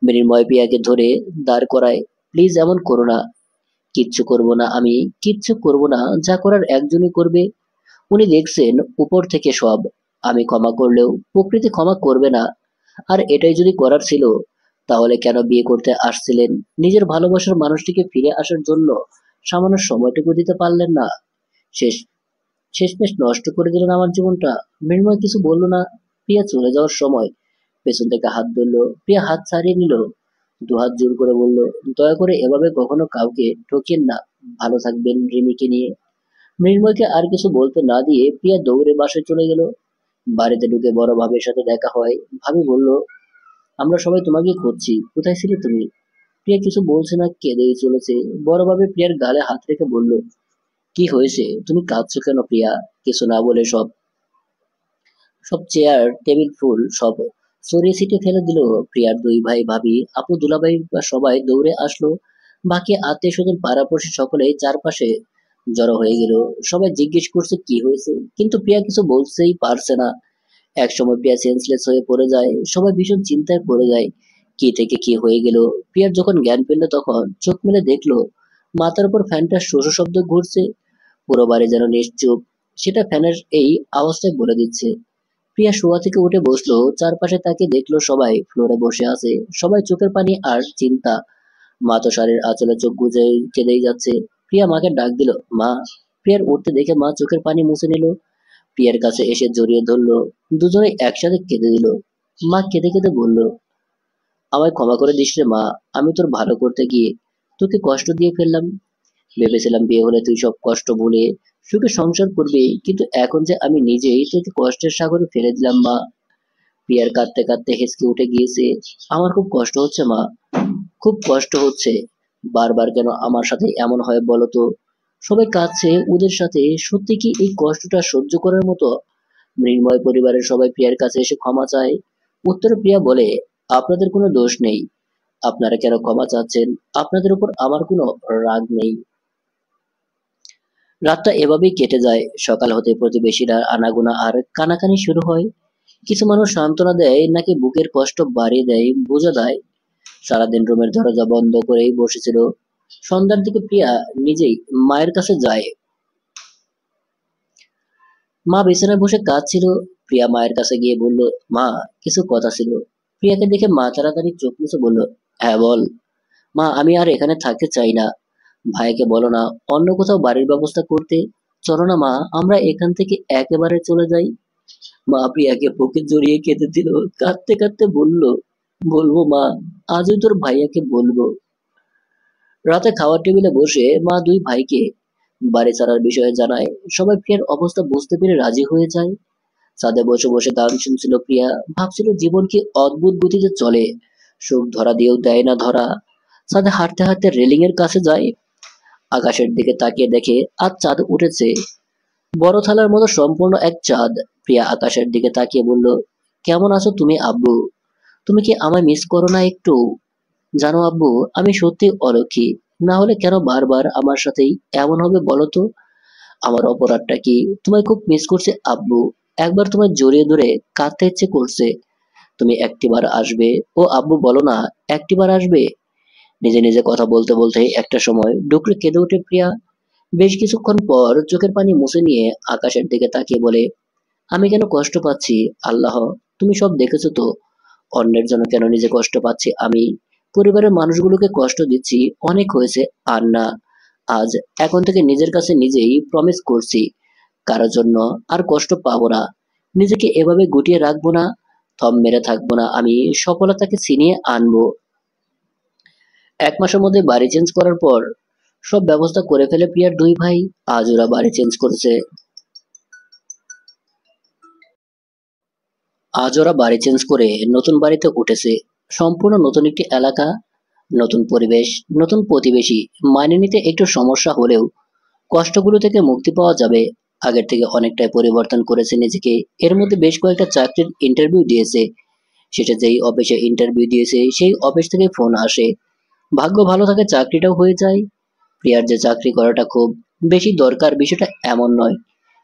মৃন্ময় প্রিয়াকে ধরে দাঁড় করায়, প্লিজ এমন করো না। কিচ্ছু করব না আমি, কিচ্ছু করব না। যা করার একজনই করবে। উনি দেখছেন উপর থেকে সব। আমি ক্ষমা করলেও প্রকৃতি ক্ষমা করবে না। আর এটাই যদি করার ছিল, তাহলে কেন বিয়ে করতে আসছিলেন? নিজের ভালোবাসার মানুষটিকে ফিরে আসার জন্য সামান্য সময়টুকু দিতে পারলেন না? শেষ শেষমেশ নষ্ট করে দিলেন আমার জীবনটা। মৃন্ময় কিছু বলল না। প্রিয়া চলে যাওয়ার সময় পেছন থেকে হাত ধরলো। প্রিয়া হাত ছাড়িয়ে নিল। দুহাত জোর করে বলল, দয়া করে এভাবে কখনো কাউকে ঠকিয়েন না। ভালো থাকবেন রিমিকে নিয়ে। মৃন্ময়কে আর কিছু বলতে না দিয়ে প্রিয়া দৌড়ে বাসায় চলে গেল। বাড়িতে ঢুকে বড় ভাবির সাথে দেখা হয়। ভাবি বলল, আমরা সবাই তোমাকে খুঁজছি, কোথায় ছিলে তুমি? প্রিয়া কিছু বলছে না, কেঁদেই চলেছে। বড় ভাবি প্রিয়ার গালে হাত রেখে বলল, কি হয়েছে, তুমি কাঁদছো কেন প্রিয়া? কিছু না বলে সব সব চেয়ার টেবিল ফুল সব সরিয়ে ছিটে ফেলে দিল। প্রিয়ার দুই ভাই ভাবি আপু দুলাভাই বা সবাই দৌড়ে আসলো। বাকি আত্মীয় স্বজন পাড়াপড়শি সকলেই চারপাশে জড়ো হয়ে গেল। সবাই জিজ্ঞেস করছে কি হয়েছে, কিন্তু প্রিয়া কিছু বলতেই পারছে না। একসময় প্রিয়া সেন্সলেস হয়ে পড়ে যায়। সবাই ভীষণ চিন্তায় পড়ে যায়, কি থেকে কি হয়ে গেল। প্রিয়ার যখন জ্ঞান ফিরল তখন চোখ মেলে দেখলো মাথার উপর ফ্যানটা শোষ শব্দ ঘুরছে। পুরো বাড়ি যেন নিশ্চুপ, সেটা ফ্যানের এই আওয়াজটাই বলে দিচ্ছে। প্রিয়া শোয়া থেকে উঠে বসলো, চারপাশে তাকে দেখলো সবাই ফ্লোরে বসে আছে। সবাই চোখের পানি আর চিন্তা। মা তো শাড়ির আঁচলে চোখ গুজে কেঁদেই যাচ্ছে। প্রিয়া মাকে ডাক দিল, মা। প্রিয়ার উঠতে দেখে মা চোখের পানি মুছে নিল, প্রিয়ার কাছে এসে জড়িয়ে ধরলো। দুজনে একসাথে কেঁদে দিল। মা কেঁদে কেঁদে বলল, আমায় ক্ষমা করে দিস রে মা, আমি তোর ভালো করতে গিয়ে তোকে কষ্ট দিয়ে ফেললাম। ভেবেছিলাম বিয়ে হলে তুই সব কষ্ট ভুলে সুখে সংসার করবি, কিন্তু এখন যে আমি নিজেই তোকে কষ্টের সাগরে ফেলে দিলাম মা। প্রিয়ার কাঁদতে কাঁদতে হেসকে উঠে গিয়েছে। আমার খুব কষ্ট হচ্ছে মা, খুব কষ্ট হচ্ছে। বারবার কেন আমার সাথে এমন হয় বলো তো? সবাই কাঁদছে ওদের সাথে, সত্যি কি এই কষ্টটা সহ্য করার মতো? মৃন্ময় পরিবারের সবাই প্রিয়ার কাছে এসে ক্ষমা চায়। উত্তরে প্রিয়া বলে, আপনাদের কোনো দোষ নেই, আপনারা কেন ক্ষমা চাচ্ছেন? আপনাদের উপর আমার কোনো রাগ নেই। রাতটা এভাবেই কেটে যায়। সকাল হতে প্রতিবেশীরা আনাগোনা আর কানাকানি শুরু হয়। কিছু মানুষ সান্ত্বনা দেয়, নাকি বুকের কষ্ট বাড়িয়ে দেয় বোঝা দেয়। সারাদিন রুমের দরজা বন্ধ করেই বসেছিল। সন্ধ্যার দিকে প্রিয়া নিজেই মায়ের কাছে যায়। মা বিছানায় বসে কাঁদছিল। প্রিয়া মায়ের কাছে গিয়ে বলল, মা, কিছু কথা ছিল। প্রিয়াকে দেখে মা তাড়াতাড়ি চোখ মুছে বলল, হ্যাঁ বল। মা, আমি আর এখানে থাকতে চাই না। ভাইকে বলো না অন্য কোথাও বাড়ির ব্যবস্থা করতে। চলো না মা, আমরা এখান থেকে একেবারে চলে যাই। মা প্রিয়াকে বুকে জড়িয়ে কেঁদে দিল। কাঁদতে কাঁদতে বলল, বলবো মা, আজই তোর ভাইয়াকে বলবো। রাতে খাওয়ার টেবিলে বসে মা দুই ভাইকে বাড়ি ছাড়ার বিষয়ে জানায়। সবাই প্রিয়ার অবস্থা বুঝতে পেরে রাজি হয়ে যায়। ছাদে বসে বসে গান শুনছিল প্রিয়া, ভাবছিল জীবন কি অদ্ভুত গতিতে চলে, সুখ ধরা দিয়েও দেয় না ধরা। ছাদে হাঁটতে হাঁটতে রেলিং এর কাছে যায়, আকাশের দিকে তাকিয়ে দেখে আজ চাঁদ উঠেছে, বড় থালার মতো সম্পূর্ণ এক চাঁদ। প্রিয়া আকাশের দিকে তাকিয়ে বলল, কেমন আছো তুমি আব্বু? তুমি কি আমায় মিস করো না একটু? জানো আব্বু, আমি সত্যি অলক্ষী, না হলে কেন বারবার আমার সাথেই এমন হবে বলো তো? আমার অপরাধটা কি? তোমায় খুব মিস করছে আব্বু, একবার তোমায় জড়িয়ে ধরে কাঁদতে ইচ্ছে করছে। তুমি একটিবার আসবে? ও আব্বু বলো না, একটিবার আসবে? নিজে নিজে কথা বলতে বলতে একটা সময় ডুকরে কেঁদে ওঠে প্রিয়া। বেশ কিছুক্ষণ পর চোখের পানি মুছে নিয়ে আকাশের দিকে তাকিয়ে বলে, আমি কেন কষ্ট পাচ্ছি? আল্লাহ, তুমি সব দেখেছো তো। অন্যের জন্য কেন নিজে কষ্ট পাচ্ছি আমি? পরিবারের মানুষগুলোকে কষ্ট দিচ্ছি, অনেক হয়েছে, আর না। আজ এখন থেকে নিজের কাছে নিজেই প্রমিস করছি, কারোর জন্য আর কষ্ট পাবো না। নিজেকে এভাবে গুটিয়ে রাখবো না, থম মেরে থাকবো না, আমি সফলতাকে ছিনিয়ে আনবো। এক মাসের মধ্যে বাড়ি চেঞ্জ করার পর সব ব্যবস্থা করে ফেলে প্রিয়ার দুই ভাই। আজ ওরা বাড়ি চেঞ্জ করেছে। আজ ওরা বাড়ি চেঞ্জ করে নতুন বাড়িতে উঠেছে। সম্পূর্ণ নতুন একটি এলাকা, নতুন পরিবেশ, নতুন প্রতিবেশী। মানিয়ে নিতে একটু সমস্যা হলেও কষ্টগুলো থেকে মুক্তি পাওয়া যাবে। আগের থেকে অনেকটাই পরিবর্তন করেছে নিজেকে। এর মধ্যে বেশ কয়েকটা চাকরির ইন্টারভিউ দিয়েছে। সেটা যেই অফিসে ইন্টারভিউ দিয়েছে সেই অফিস থেকে ফোন আসে। ভাগ্য ভালো থাকে চাকরিটাও হয়ে যায়। প্রিয়ার যে চাকরি করাটা খুব বেশি দরকার বিষয়টা এমন নয়।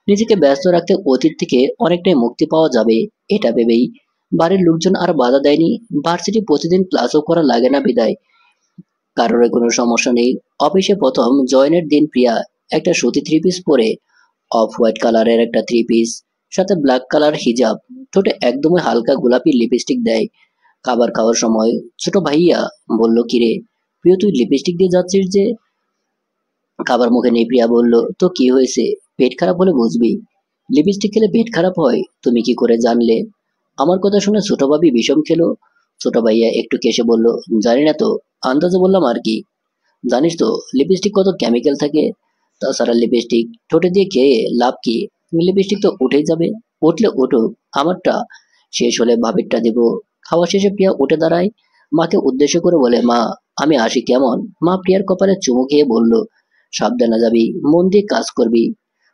নিজেকে ব্যস্ত রাখতে অতীত থেকে অনেকটাই মুক্তি পাওয়া যাবে, এটা ভেবেই বাড়ির লোকজন আর বাধা দেয়নি। ভার্সিটি প্রতিদিন ক্লাসও করা লাগে না বিদায় কারোর কোনো সমস্যা নেই। অফিসে প্রথম জয়েনের দিন প্রিয়া একটা সুতি থ্রি পিস পরে, অফ হোয়াইট কালারের একটা থ্রি পিস, সাথে ব্ল্যাক কালার হিজাব, ঠোঁটে একদমই হালকা গোলাপি লিপস্টিক দেয়। খাবার খাওয়ার সময় ছোট ভাইয়া বলল, কিরে প্রিয়, তুই লিপস্টিক দিয়ে যাচ্ছিস যে? খাবার মুখে নিয়ে প্রিয়া বলল, তো কি হয়েছে? পেট খারাপ হলে বুঝবি, লিপস্টিক খেলে পেট খারাপ হয়, তুমি কি করে জানলে? আমার কথা শুনে ছোট ভাবি বিষম খেলো। ছোট ভাইয়া একটু কেসে বলল, জানি না তো, আন্দাজে বললাম আর কি। জানিস তো লিপস্টিক কত কেমিক্যাল থাকে। তাছাড়া লিপস্টিক ঠোঁটে দিয়ে খেয়ে লাভ কি? লিপস্টিক তো উঠেই যাবে। উঠলে উঠুক, আমারটা শেষ হলে ভাবিরটা দেব। খাওয়া শেষে প্রিয়া উঠে দাঁড়ায়, মাকে উদ্দেশ্য করে বলে, মা আমি আসি কেমন? মা প্রিয়ার কপালে চুমু খেয়ে বলল, সাবধানে যাবি, মন দিয়ে কাজ করবি।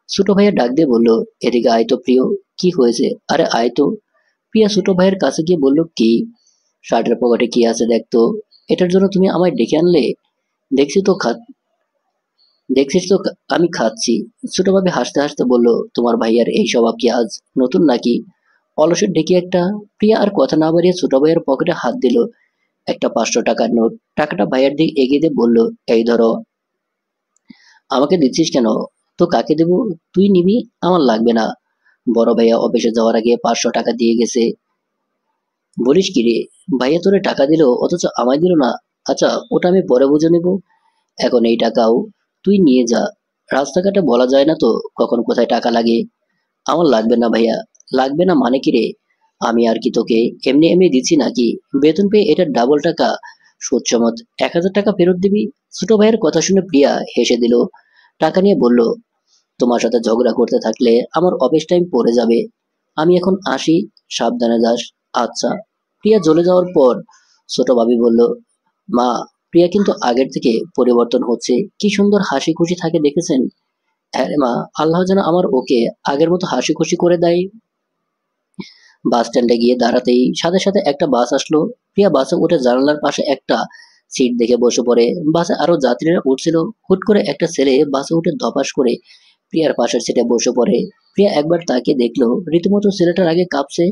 ছোট ভাইয়া ডাক দিয়ে বলল, এদিকে আয় তো প্রিয়। কি হয়েছে? আরে আয় তো। প্রিয়া ছোট ভাইয়ের কাছে গিয়ে বলল, কি? শার্টের পকেটে কি আছে দেখতো। এটার জন্য তুমি আমায় ডেকে আনলে? দেখছি তো খা দেখছিস তো আমি খাচ্ছি। ছোট ভাবি হাসতে হাসতে বলল, তোমার ভাইয়ার এই স্বভাব কি আজ নতুন নাকি? অলসের ডেকে একটা। প্রিয়া আর কথা না বাড়িয়ে ছোট ভাইয়ের পকেটে হাত দিল। একটা 500 টাকার নোট। টাকাটা ভাইয়ের দিকে এগিয়ে দিয়ে বলল, এই ধরো। আমাকে দিচ্ছিস কেন? তো কাকে দেবো? তুই নিবি, আমার লাগবে না। বড় ভাইয়া অফিসে যাওয়ার আগে 500 টাকা দিয়ে গেছে। বলিস কি রে? ভাইয়া তোরে টাকা দিল অথচ আমায় দিল না। আচ্ছা ওটা আমি পরে বুঝে নেব। এখন এই টাকাও তুই নিয়ে যা। রাস্তাঘাটে বলা যায় না তো কখন কোথায় টাকা লাগে। আমার লাগবে না ভাইয়া। লাগবে না মানে কি রে? আমি আর কি তোকে এমনি এমনি দিচ্ছি নাকি? বেতন পেয়ে এটার ডাবল টাকা সুদ সমেত 1000 টাকা ফেরত দিবি। ছোট ভাইয়ের কথা শুনে প্রিয়া হেসে দিল। টাকা নিয়ে বলল, তোমার সাথে ঝগড়া করতে থাকলে আমার অফিস টাইম পড়ে যাবে। আমি এখন আসি, সাবধানে যাস। আচ্ছা। প্রিয়া চলে যাওয়ার পর ছোট ভাবি বলল, মা প্রিয়া কিন্তু আগের থেকে পরিবর্তন হচ্ছে। কি সুন্দর হাসি খুশি থাকে দেখেছেন? হ্যাঁ রে মা, আল্লাহ যেন আমার ওকে আগের মতো হাসি খুশি করে দেয়। বাস স্ট্যান্ডে গিয়ে দাঁড়াতেই সাথে সাথে একটা বাস আসলো। প্রিয়া বাসে উঠে জানালার পাশে একটা সিট দেখে বসে পড়ে। বাসে আরো যাত্রীরা উঠছিল। হুট করে একটা ছেলে বাসে উঠে ধপাস করে প্রিয়ার পাশের সিটে বসে পড়ে। প্রিয়া একবার তাকে দেখলো, রীতিমতো ছেলেটার আগে কাঁপছে,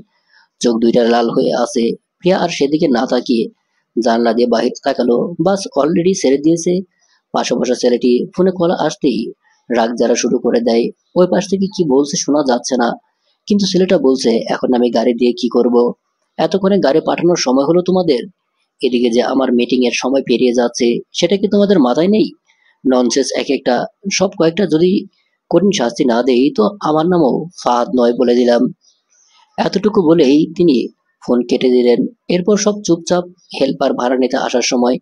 চোখ দুইটা লাল হয়ে আছে। প্রিয়া আর সেদিকে না তাকিয়ে জানলা দিয়ে বাহির তাকালো। বাস অলরেডি ছেড়ে দিয়েছে। পাশে বসা ছেলেটি ফোনে কল আসতেই রাগ যারা শুরু করে দেয়। ওই পাশ থেকে কি বলছে শোনা যাচ্ছে না, কিন্তু ছেলেটা বলছে, এখন আমি গাড়ি দিয়ে কি করব? এতক্ষণে গাড়ি পাঠানোর সময় হলো তোমাদের? এদিকে যে আমার মিটিং এর সময় পেরিয়ে যাচ্ছে, সেটা কি তোমাদের মাথায় নেই? ননসেন্স এক একটা। সব কয়েকটা যদি কঠিন শাস্তি না দেই তো আমার নামও ফাহাদ নয় বলে দিলাম। এতটুকু বলেই তিনি ফোন কেটে দিলেন। এরপর সব চুপচাপ। হেল্পার ভাড়া নিতে আসার সময়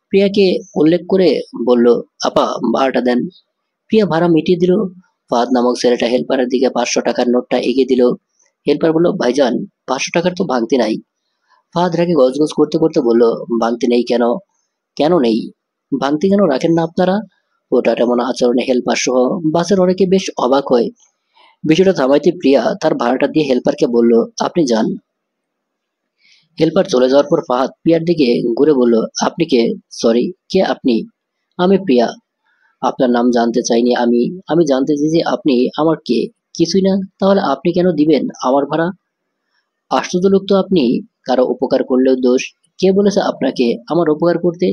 প্রিয়াকে উল্লেখ করে বলল, আপা ভাড়াটা দেন। প্রিয়া ভাড়া মিটিয়ে দিল। ফাহাদ নামক ছেলেটা হেল্পারের দিকে 500 টাকার নোটটা এগিয়ে দিল। হেল্পার বলল, ভাইজান 500 টাকার তো ভাঙতি নাই। ফাহাদ রাগে গজগজ করতে করতে বলল, ভাঙতি নেই কেন? কেন নেই? ভাঙতি কেন রাখেন না আপনারা? ওটার এমন আচরণে হেল্পার সহ বাসের অনেকে বেশ অবাক হয়। বিষয়টা থামাইতে প্রিয়া তার ভাড়াটা দিয়ে হেল্পারকে বলল, আপনি যান। হেল্পার চলে যাওয়ার পর ফাহাদ প্রিয়ার দিকে ঘুরে বলল, আপনি কে? সরি, কে আপনি? আমি প্রিয়া। আপনার নাম জানতে চাইনি আমি। আমি জানতে চেয়েছি আপনি আমার কে। কিছুই না? তাহলে আপনি কেন দিবেন আমার ভাড়া? আশ্চর্য লোক তো আপনি। কারো উপকার করলেও দোষ। কে বলেছে আপনাকে আমার উপকার করতে?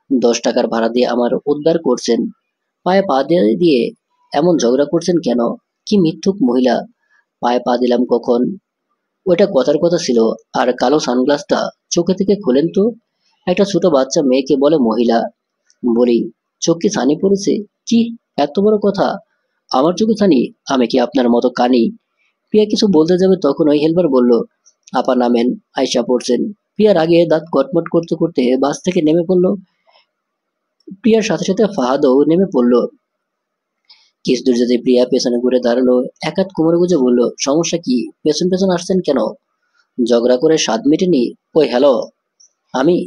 10 টাকার ভাড়া দিয়ে আমার উদ্ধার করছেন, পায়ে পা দিয়ে দিয়ে এমন ঝগড়া করছেন কেন? কি মিথ্যুক মহিলা! পায়ে পা দিলাম কখন? ওইটা কথার কথা ছিল। আর কালো সানগ্লাসটা চোখে থেকে খোলেন তো। একটা ছোট বাচ্চা মেয়েকে বলে মহিলা। বলি, চোখ কি ছানি পড়েছে? কি এত বড় কথা! আমার চোখে ছানি? আমি কি আপনার মতো কানি? প্রিয়া কিছু বলতে যাবে তখন ওই হেল্পার বলল, আপা নামেন, আয়সা পড়ছেন। প্রিয়ার আগে দাঁত কটমট করতে করতে বাস থেকে নেমে পড়ল। প্রিয়ার সাথে সাথে ফাহাদও নেমে পড়ল। কিছু দূর যেতে প্রিয়া পেছনে ঘুরে দাঁড়ালো। এক হাত কোমরে গুজে বলল, সমস্যা কি? পেছন পেছন আসছেন কেন? ঝগড়া করে স্বাদ মেটেনি? ওই হ্যালো, আমি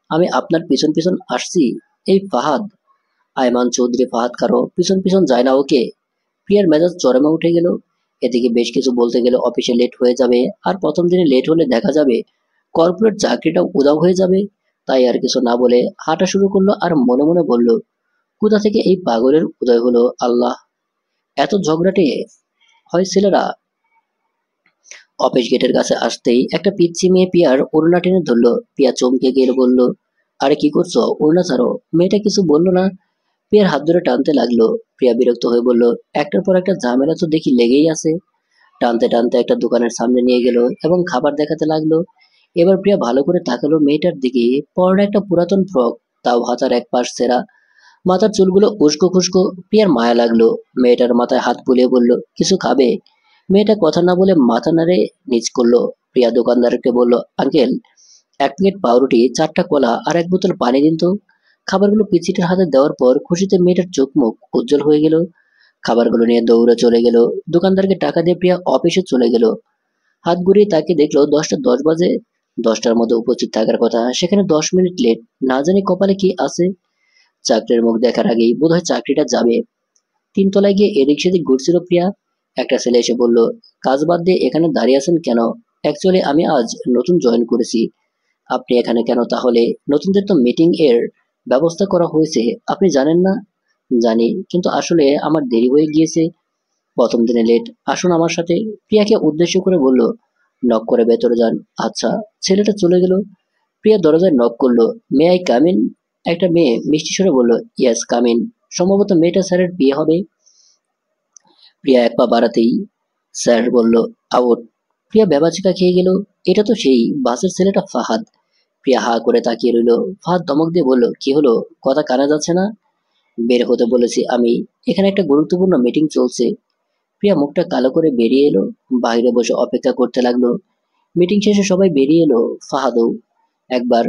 আমি আপনার পিছন পিছন আসছি। এই ফাহাদ, আয়মান চৌধুরী ফাহাদ কারো পিছন পিছন যায় না ওকে। প্রিয়ার মেজাজ চরমে উঠে গেল। এদিকে বেশ কিছু বলতে গেলে অফিসে লেট হয়ে যাবে, আর প্রথম দিনে লেট হলে দেখা যাবে কর্পোরেট চাকরিটা উধাও হয়ে যাবে। তাই আর কিছু না বলে হাঁটা শুরু করলো, আর মনে মনে বলল, কোথা থেকে এই পাগলের উদয় হলো আল্লাহ! এত ঝগড়াটে হয় ছেলেরা। অফিস গেটের কাছে আসতেই একটা পিচ্চি মেয়ে পিয়ার ওড়না টেনে ধরলো। পিয়া চমকে গেলে বলল, আরে কি করছো? ওড়না ছাড়ো। মেয়েটা কিছু বললো না। প্রিয়ার হাত ধরে টানতে লাগলো। প্রিয়া বিরক্ত হয়ে বলল, একটার পর একটা ঝামেলা তো দেখি লেগেই আছে। টানতে টানতে একটা দোকানের সামনে নিয়ে গেল এবং খাবার দেখাতে লাগলো। এবার প্রিয়া ভালো করে তাকালো মেয়েটার দিকে। পরনে একটা পুরাতন ফ্রক, তাও হাতার এক পাশ ছেঁড়া। মাথার চুলগুলো উস্কো খুস্কো। প্রিয়ার মায়া লাগলো। মেয়েটার মাথায় হাত বুলিয়ে বলল, কিছু খাবে? মেয়েটা কথা না বলে মাথা নাড়ে নিচ করলো। প্রিয়া দোকানদারকে বলল, আঙ্কেল এক প্লেট পাউরুটি, 4টা কলা আর 1 বোতল পানি দিন তো। খাবারগুলো পিচ্চিটার হাতে দেওয়ার পর খুশিতে মেয়েটার চোখ মুখ উজ্জ্বল হয়ে গেল। খাবারগুলো নিয়ে দৌড়ে চলে গেল। দোকানদারকে টাকা দিয়ে প্রিয়া অফিসে চলে গেল। হাত ঘুরিয়ে তাকে দেখলো 10টা 10 বাজে। 10টার মধ্যে উপস্থিত থাকার কথা, সেখানে 10 মিনিট লেট। না জানি কপালে কি আছে। চাকরির মুখ দেখার আগেই বোধহয় চাকরিটা যাবে। 3 তলায় গিয়ে এদিক সেদিক ঘুরছিল প্রিয়া। একটা ছেলে এসে বলল, কাজ বাদ দিয়ে এখানে দাঁড়িয়ে আছেন কেন? অ্যাকচুয়ালি আমি আজ নতুন জয়েন করেছি। আপনি এখানে কেন তাহলে? নতুনদের তো মিটিং এর ব্যবস্থা করা হয়েছে, আপনি জানেন না? জানি, কিন্তু আসলে আমার দেরি হয়ে গিয়েছে। প্রথম দিনে লেট। আসুন আমার সাথে। প্রিয়াকে উদ্দেশ্য করে বলল, নক করে ভেতরে যান। আচ্ছা। ছেলেটা চলে গেল। প্রিয়া দরজায় নক করলো। May I come in? একটা মেয়ে মিষ্টি স্বরে বলল, ইয়েস কাম ইন। সম্ভবত মেয়েটা স্যারের বিয়ে হবে। প্রিয়া 1 পা বাড়াতেই স্যার বলল, আউট। প্রিয়া ভ্যাবাচ্যাকা খেয়ে গেল। এটা তো সেই বাসের ছেলেটা ফাহাদ। প্রিয়া হা করে তাকিয়ে রইল। ফাহাদ ধমক দিয়ে বলল, কি হলো? কথা কানা যাচ্ছে না? বের হতে বলেছি আমি, এখানে একটা গুরুত্বপূর্ণ মিটিং চলছে। প্রিয়া মুখটা কালো করে বেরিয়ে এলো। বাইরে বসে অপেক্ষা করতে লাগলো। মিটিং শেষে সবাই বেরিয়ে এলো। ফাহাদও একবার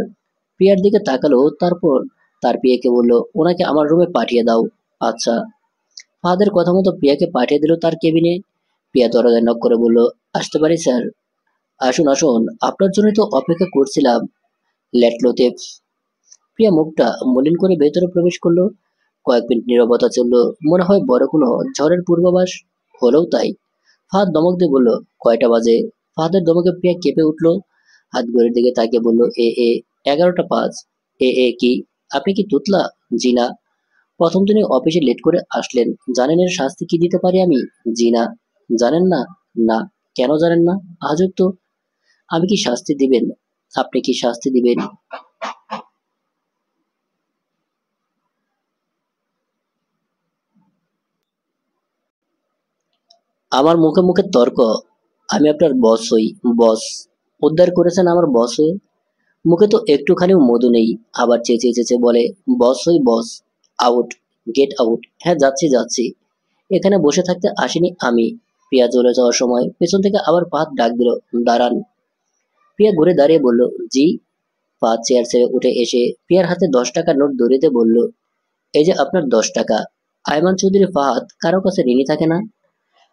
প্রিয়ার দিকে তাকালো, তারপর তার প্রিয়াকে বলল, ওনাকে আমার রুমে পাঠিয়ে দাও। আচ্ছা। ফাহাদের কথা মতো প্রিয়াকে পাঠিয়ে দিল তার কেবিনে। প্রিয়া দরজায় নক করে বলল, আসতে পারি স্যার? আসুন আসুন, আপনার জন্যই তো অপেক্ষা করছিলাম। লেট লতিফ। প্রিয়া মুখটা মলিন করে ভেতরে প্রবেশ করলো। কয়েক মিনিট নীরবতা চলল। মনে হয় বড় কোনো ঝড়ের পূর্বাভাস। হলেও তাই। ফাহাদ ধমক দিয়ে বলল, কয়টা বাজে? ফাহাদের ধমকে প্রিয়া কেঁপে উঠল। হাত ঘড়ির দিকে তাকিয়ে বলল, এ 11টা 5। কি? আপনি কি তুতলা? জি না। প্রথম দিনে অফিসে লেট করে আসলেন, জানেন এর শাস্তি কি দিতে পারি আমি? জি না। জানেন না? না। কেন জানেন না? আজব তো। আমি কি শাস্তি দিবেন? আপনি কি শাস্তি দিবেন? আমার মুখে মুখে তর্ক? আমি আপনার বস হই। বস? উদ্ধার করেছেন আমার বস হয়ে? মুখে তো একটুখানিও মধু নেই। আবার চেঁচিয়ে চেঁচিয়ে বলে, বস হই বস। আউট। Get out. হ্যাঁ, যাচ্ছি যাচ্ছি। এখানে বসে থাকতে আসিনি আমি। প্রিয়া চলে যাওয়ার সময় পেছন থেকে আবার ফাহাদ ডাক দিল, দাঁড়ান। প্রিয়া ঘুরে দাঁড়িয়ে বলল, জি। ফাহাদ চেয়ার ছেড়ে উঠে এসে প্রিয়ার হাতে 10 টাকার নোট ধরিয়ে বলল, এই যে আপনার 10 টাকা। আয়মান চৌধুরী ফাহাদ কারো কাছে ঋণী থাকে না।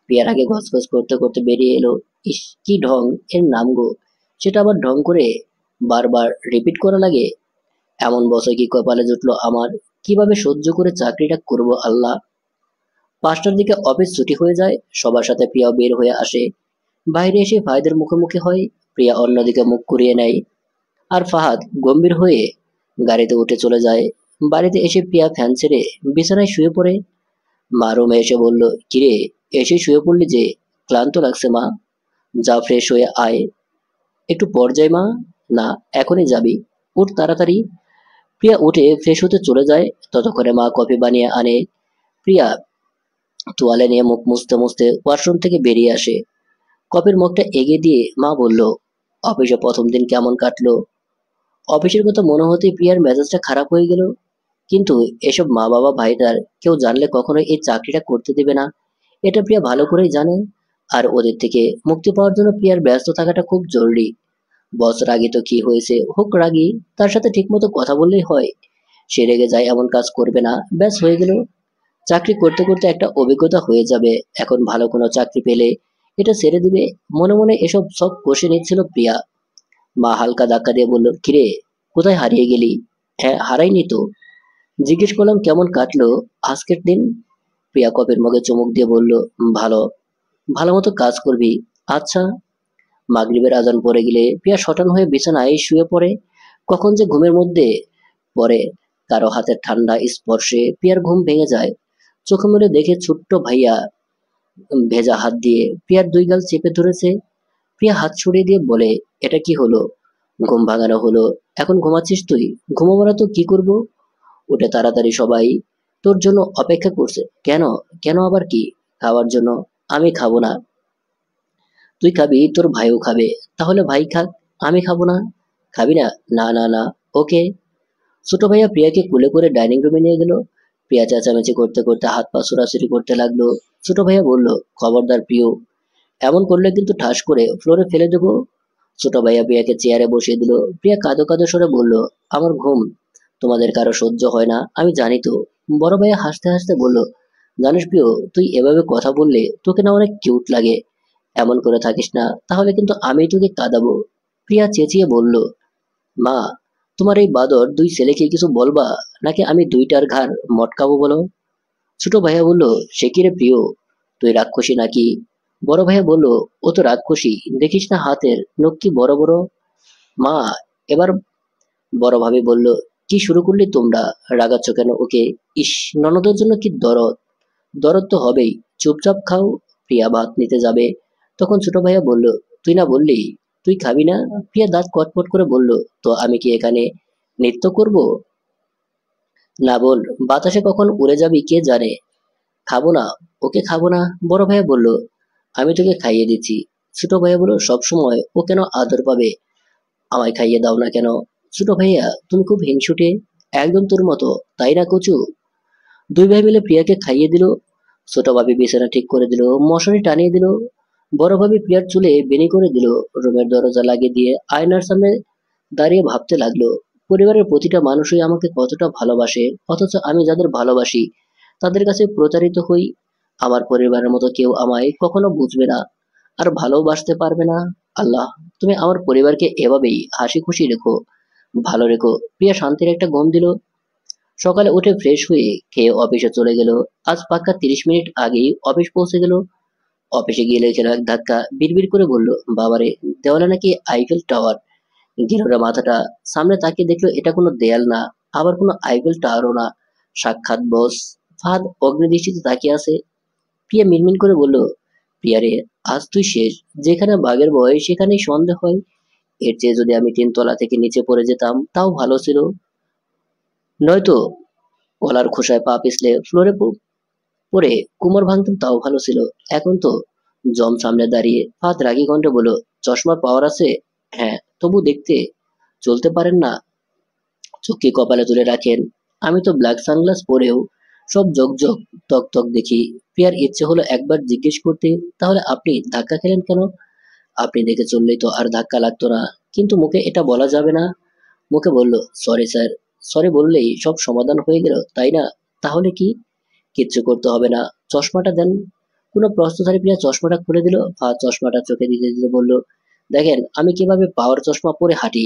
প্রিয়ার আগে গজগজ করতে করতে বেরিয়ে এলো, ইস কি ঢং এর নাম গো। সেটা আবার ঢং করে বারবার রিপিট করা লাগে। এমন বছর কি কপালে জুটলো আমার। কিভাবে সহ্য করে চাকরিটা করব আল্লাহ। 5টার দিকে অফিস ছুটি হয়ে যায়। সবার সাথে প্রিয়াও বের হয়ে আসে। বাইরে এসে ভাইদের মুখোমুখি হয়। প্রিয়া অন্যদিকে মুখ ঘুরিয়ে নেয়। আর ফাহাদ গম্ভীর হয়ে গাড়িতে উঠে চলে যায়। বাড়িতে এসে প্রিয়া ফ্যান ছেড়ে বিছানায় শুয়ে পড়ে। মা রুমে এসে বলল, কিরে, এসে শুয়ে পড়লি যে? ক্লান্ত লাগছে মা। যা ফ্রেশ হয়ে আয়। একটু পর যাই মা। না, এখনই যাবি? উঠ তাড়াতাড়ি। প্রিয়া উঠে ফ্রেশ হতে চলে যায়। ততক্ষণে মা কফি বানিয়ে আনে। প্রিয়া তোয়ালে নিয়ে মুখ মুছতে মুছতে ওয়াশরুম থেকে বেরিয়ে আসে। কফির মগটা এগিয়ে দিয়ে মা বলল, অফিসে প্রথম দিন কেমন কাটলো? অফিসের কথা মনে হতেই প্রিয়ার মেজাজটা খারাপ হয়ে গেল। কিন্তু এসব মা বাবা ভাইটার কেউ জানলে কখনোই এই চাকরিটা করতে দেবে না। এটা প্রিয়া ভালো করেই জানে। আর ওদের থেকে মুক্তি পাওয়ার জন্য প্রিয়ার ব্যস্ত থাকাটা খুব জরুরি। বস রাগী তো কি হয়েছে, হোক রাগী। তার সাথে ঠিকমতো কথা বললেই হয়। সে রেগে যায় এমন কাজ করবে না, ব্যাস হয়ে গেল। চাকরি করতে করতে একটা অভিজ্ঞতা হয়ে যাবে। এখন ভালো কোনো চাকরি পেলে এটা ছেড়ে দিবে। মনে মনে এসব সব কষে নিচ্ছিল প্রিয়া। মা হালকা ধাক্কা দিয়ে বলল, কিরে, কোথায় হারিয়ে গেলি? হ্যাঁ, হারাইনি তো। জিজ্ঞেস করলাম কেমন কাটলো আজকের দিন। প্রিয়া কপের মগে চুমুক দিয়ে বলল, ভালো। ভালো মতো কাজ করবি। আচ্ছা। মাগরিবের আজান পড়ে গেলে প্রিয়া শটান হয়ে বিছানায় শুয়ে পড়ে। কখন যে ঘুমের মধ্যে পড়ে, কারো হাতের ঠান্ডা স্পর্শে প্রিয়ার ঘুম ভেঙে যায়। চোখে মেলে দেখে ছোট্ট ভাইয়া ভেজা হাত দিয়ে প্রিয়ার 2 গাল চেপে ধরেছে। প্রিয়া হাত ছড়িয়ে দিয়ে বলে, এটা কি হলো? ঘুম ভাঙানো হলো। এখন ঘুমাচ্ছিস তুই? ঘুমাবো না তো কি করব? উঠে তাড়াতাড়ি, সবাই তোর জন্য অপেক্ষা করছে। কেন? কেন আবার কি? খাওয়ার জন্য। আমি খাবো না। তুই খাবি, তোর ভাইও খাবে। তাহলে ভাই খাক, আমি খাবো না। খাবি না? না না না। ওকে। ছোট ভাইয়া প্রিয়াকে কোলে করে ডাইনিং রুমে নিয়ে গেল। প্রিয়া চেঁচামেচি করতে করতে হাত পা ছোড়াছুড়ি করতে লাগলো। ছোট ভাইয়া বলল, খবরদার প্রিয়, এমন করলে কিন্তু ঠাস করে ফ্লোরে ফেলে দেবো। ছোট ভাইয়া প্রিয়াকে চেয়ারে বসিয়ে দিল। প্রিয়া কাঁদো কাঁদো স্বরে বলল, আমার ঘুম তোমাদের কারো সহ্য হয় না, আমি জানি তো। বড় ভাইয়া হাসতে হাসতে বলল, জানিস প্রিয়, তুই এভাবে কথা বললে তোকে না অনেক কিউট লাগে। এমন করে থাকিস না, তাহলে কিন্তু আমি তোকে কাঁদাবো। প্রিয়া চেঁচিয়ে বলল, মা, তোমার এই বাদর দুই ছেলেকে কিছু বলবা, নাকি আমি দুইটার ঘাড় মটকাবো বলো? ছোট ভাইয়া বলল, সে কি রে প্রিয়, তুই রাক্ষসী নাকি? বড় ভাইয়া বলল, ও তো রাক্ষসী, দেখিস না হাতের নখ কি বড় বড়। মা, এবার বড় ভাবি বলল, কি শুরু করলি তোমরা, রাগাচ্ছ কেন ওকে? ইস, ননদের জন্য কি দরদ, দরদ তো হবেই। চুপচাপ খাও। প্রিয়া ভাত নিতে যাবে, তখন ছোট ভাইয়া বলল, তুই না বললি তুই খাবি না? প্রিয়া দাঁত কটমট করে বলল, তো আমি কি এখানে নৃত্য করব? না বোন, বাতাসে কখন উড়ে যাবি কে জানে। খাবো না, ওকে খাবো না। বড় ভাইয়া বলল, আমি তোকে খাইয়ে দিচ্ছি। ছোট ভাইয়া বলল, সবসময় ও কেন আদর পাবে, আমায় খাইয়ে দাও না কেন? ছোট ভাইয়া, তুমি খুব হিংসুটে, একদম তোর মতো, তাই না কচু? দুই ভাই মিলে প্রিয়াকে খাইয়ে দিল। ছোট ভাবি বিছানা ঠিক করে দিল, মশারি টানিয়ে দিল। বড় ভাবি প্রিয়ার চুলে বেনি করে দিল। রুমের দরজা লাগিয়ে দিয়ে আয়নার সামনে দাঁড়িয়ে ভাবতে লাগলো, পরিবারের প্রতিটা মানুষই আমাকে কতটা ভালোবাসে, অথচ আমি যাদের ভালোবাসি তাদের কাছে প্রতারিত হই। আমার পরিবারের মতো কেউ আমায় কখনো বুঝবে না, আর ভালোবাসতে পারবে না। আল্লাহ, তুমি আমার পরিবারকে এভাবেই হাসি খুশি রেখো, ভালো রেখো। প্রিয়া শান্তির একটা ঘুম দিল। সকালে উঠে ফ্রেশ হয়ে খেয়ে অফিসে চলে গেল। আজ পাক্কা 30 মিনিট আগেই অফিস পৌঁছে গেল। অফিসে গিয়ে লেগেছিল এক ধাক্কা, বিড়বিড় করে বলল, বাবারে, দেওয়ালে নাকি আইফেল টাওয়ার। গেরোরা মাথাটা সামনে তাকিয়ে দেখলো এটা কোনো দেয়াল না, আবার কোনো আইফেল টাওয়ারও না, সাক্ষাৎ বস। ফাহাদ অগ্নিদৃষ্টিতে তাকিয়ে আছে। প্রিয়া মিনমিন করে বলল, প্রিয়া রে, আজ তুই শেষ। যেখানে বাঘের ভয় সেখানেই সন্দেহ হয়। এর চেয়ে যদি আমি 3 তলা থেকে নিচে পড়ে যেতাম তাও ভালো ছিল, নয়তো কলার খোসায় পা পিছলে ফ্লোরে পড়ে কোমর ভাঙতাম তাও ভালো ছিল। এখন তো জম সামনে দাঁড়িয়ে। ফাহাদ রাগী কণ্ঠে বলল, চশমার পাওয়ার আছে? হ্যাঁ, তবু দেখতে চলতে পারেন না? চোখ কি কপালে তুলে রাখেন? আমি তো ব্ল্যাক সানগ্লাস পরেও সব ঝকঝক তক তক দেখি। প্রিয়ার ইচ্ছে হলো একবার জিজ্ঞেস করতে, তাহলে আপনি ধাক্কা খেলেন কেন? আপনি দেখে চললেই তো আর ধাক্কা লাগতো না। কিন্তু মুখে এটা বলা যাবে না। মুখে বলল, সরি স্যার। সরি বললেই সব সমাধান হয়ে গেল, তাই না? তাহলে কি? কিচ্ছু করতে হবে না, চশমাটা দেন। কোনো প্রশ্নধারী প্রিয়া চশমাটা খুলে দিল। ফাহাদ চশমাটা চোখে দিতে দিতে বলল, দেখেন আমি কিভাবে পাওয়ার চশমা পরে হাঁটি।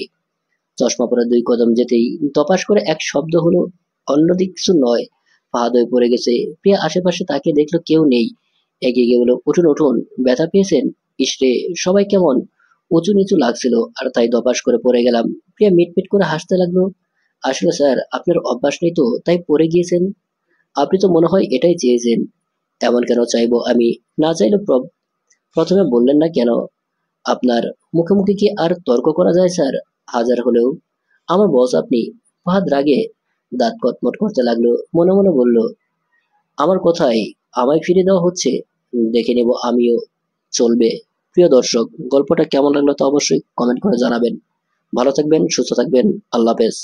চশমা পরে 2 কদম যেতেই দপাস করে এক শব্দ হলো, অন্যদিক কিছু নয়, ফাহাদ হয়ে পড়ে গেছে। প্রিয়া আশেপাশে তাকিয়ে দেখলো কেউ নেই। এগিয়ে গিয়ে বলল, উঠুন উঠুন, ব্যথা পেয়েছেন? ইসরে, সবাই কেমন উঁচু নিচু লাগছিল, আর তাই দপাস করে পড়ে গেলাম। প্রিয়া মিটমিট করে হাসতে লাগলো, আসলে স্যার আপনার অভ্যাস নেই তো তাই পড়ে গিয়েছেন। আপনি তো মনে হয় এটাই চেয়েছেন। এমন কেন চাইবো আমি? না চাইলে প্রথমে বললেন না কেন? আপনার মুখে মুখে কি আর তর্ক করা যায় স্যার? হাজার হলেও আমার বস আপনি। ফাহাদ রাগে দাঁত কটমট করতে লাগলো, মনে মনে বলল, আমার কথাই আমায় ফিরে দেওয়া হচ্ছে, দেখে নেব আমিও। চলবে। প্রিয় দর্শক, গল্পটা কেমন লাগলো তা অবশ্যই কমেন্ট করে জানাবেন। ভালো থাকবেন, সুস্থ থাকবেন। আল্লাহ হাফেজ।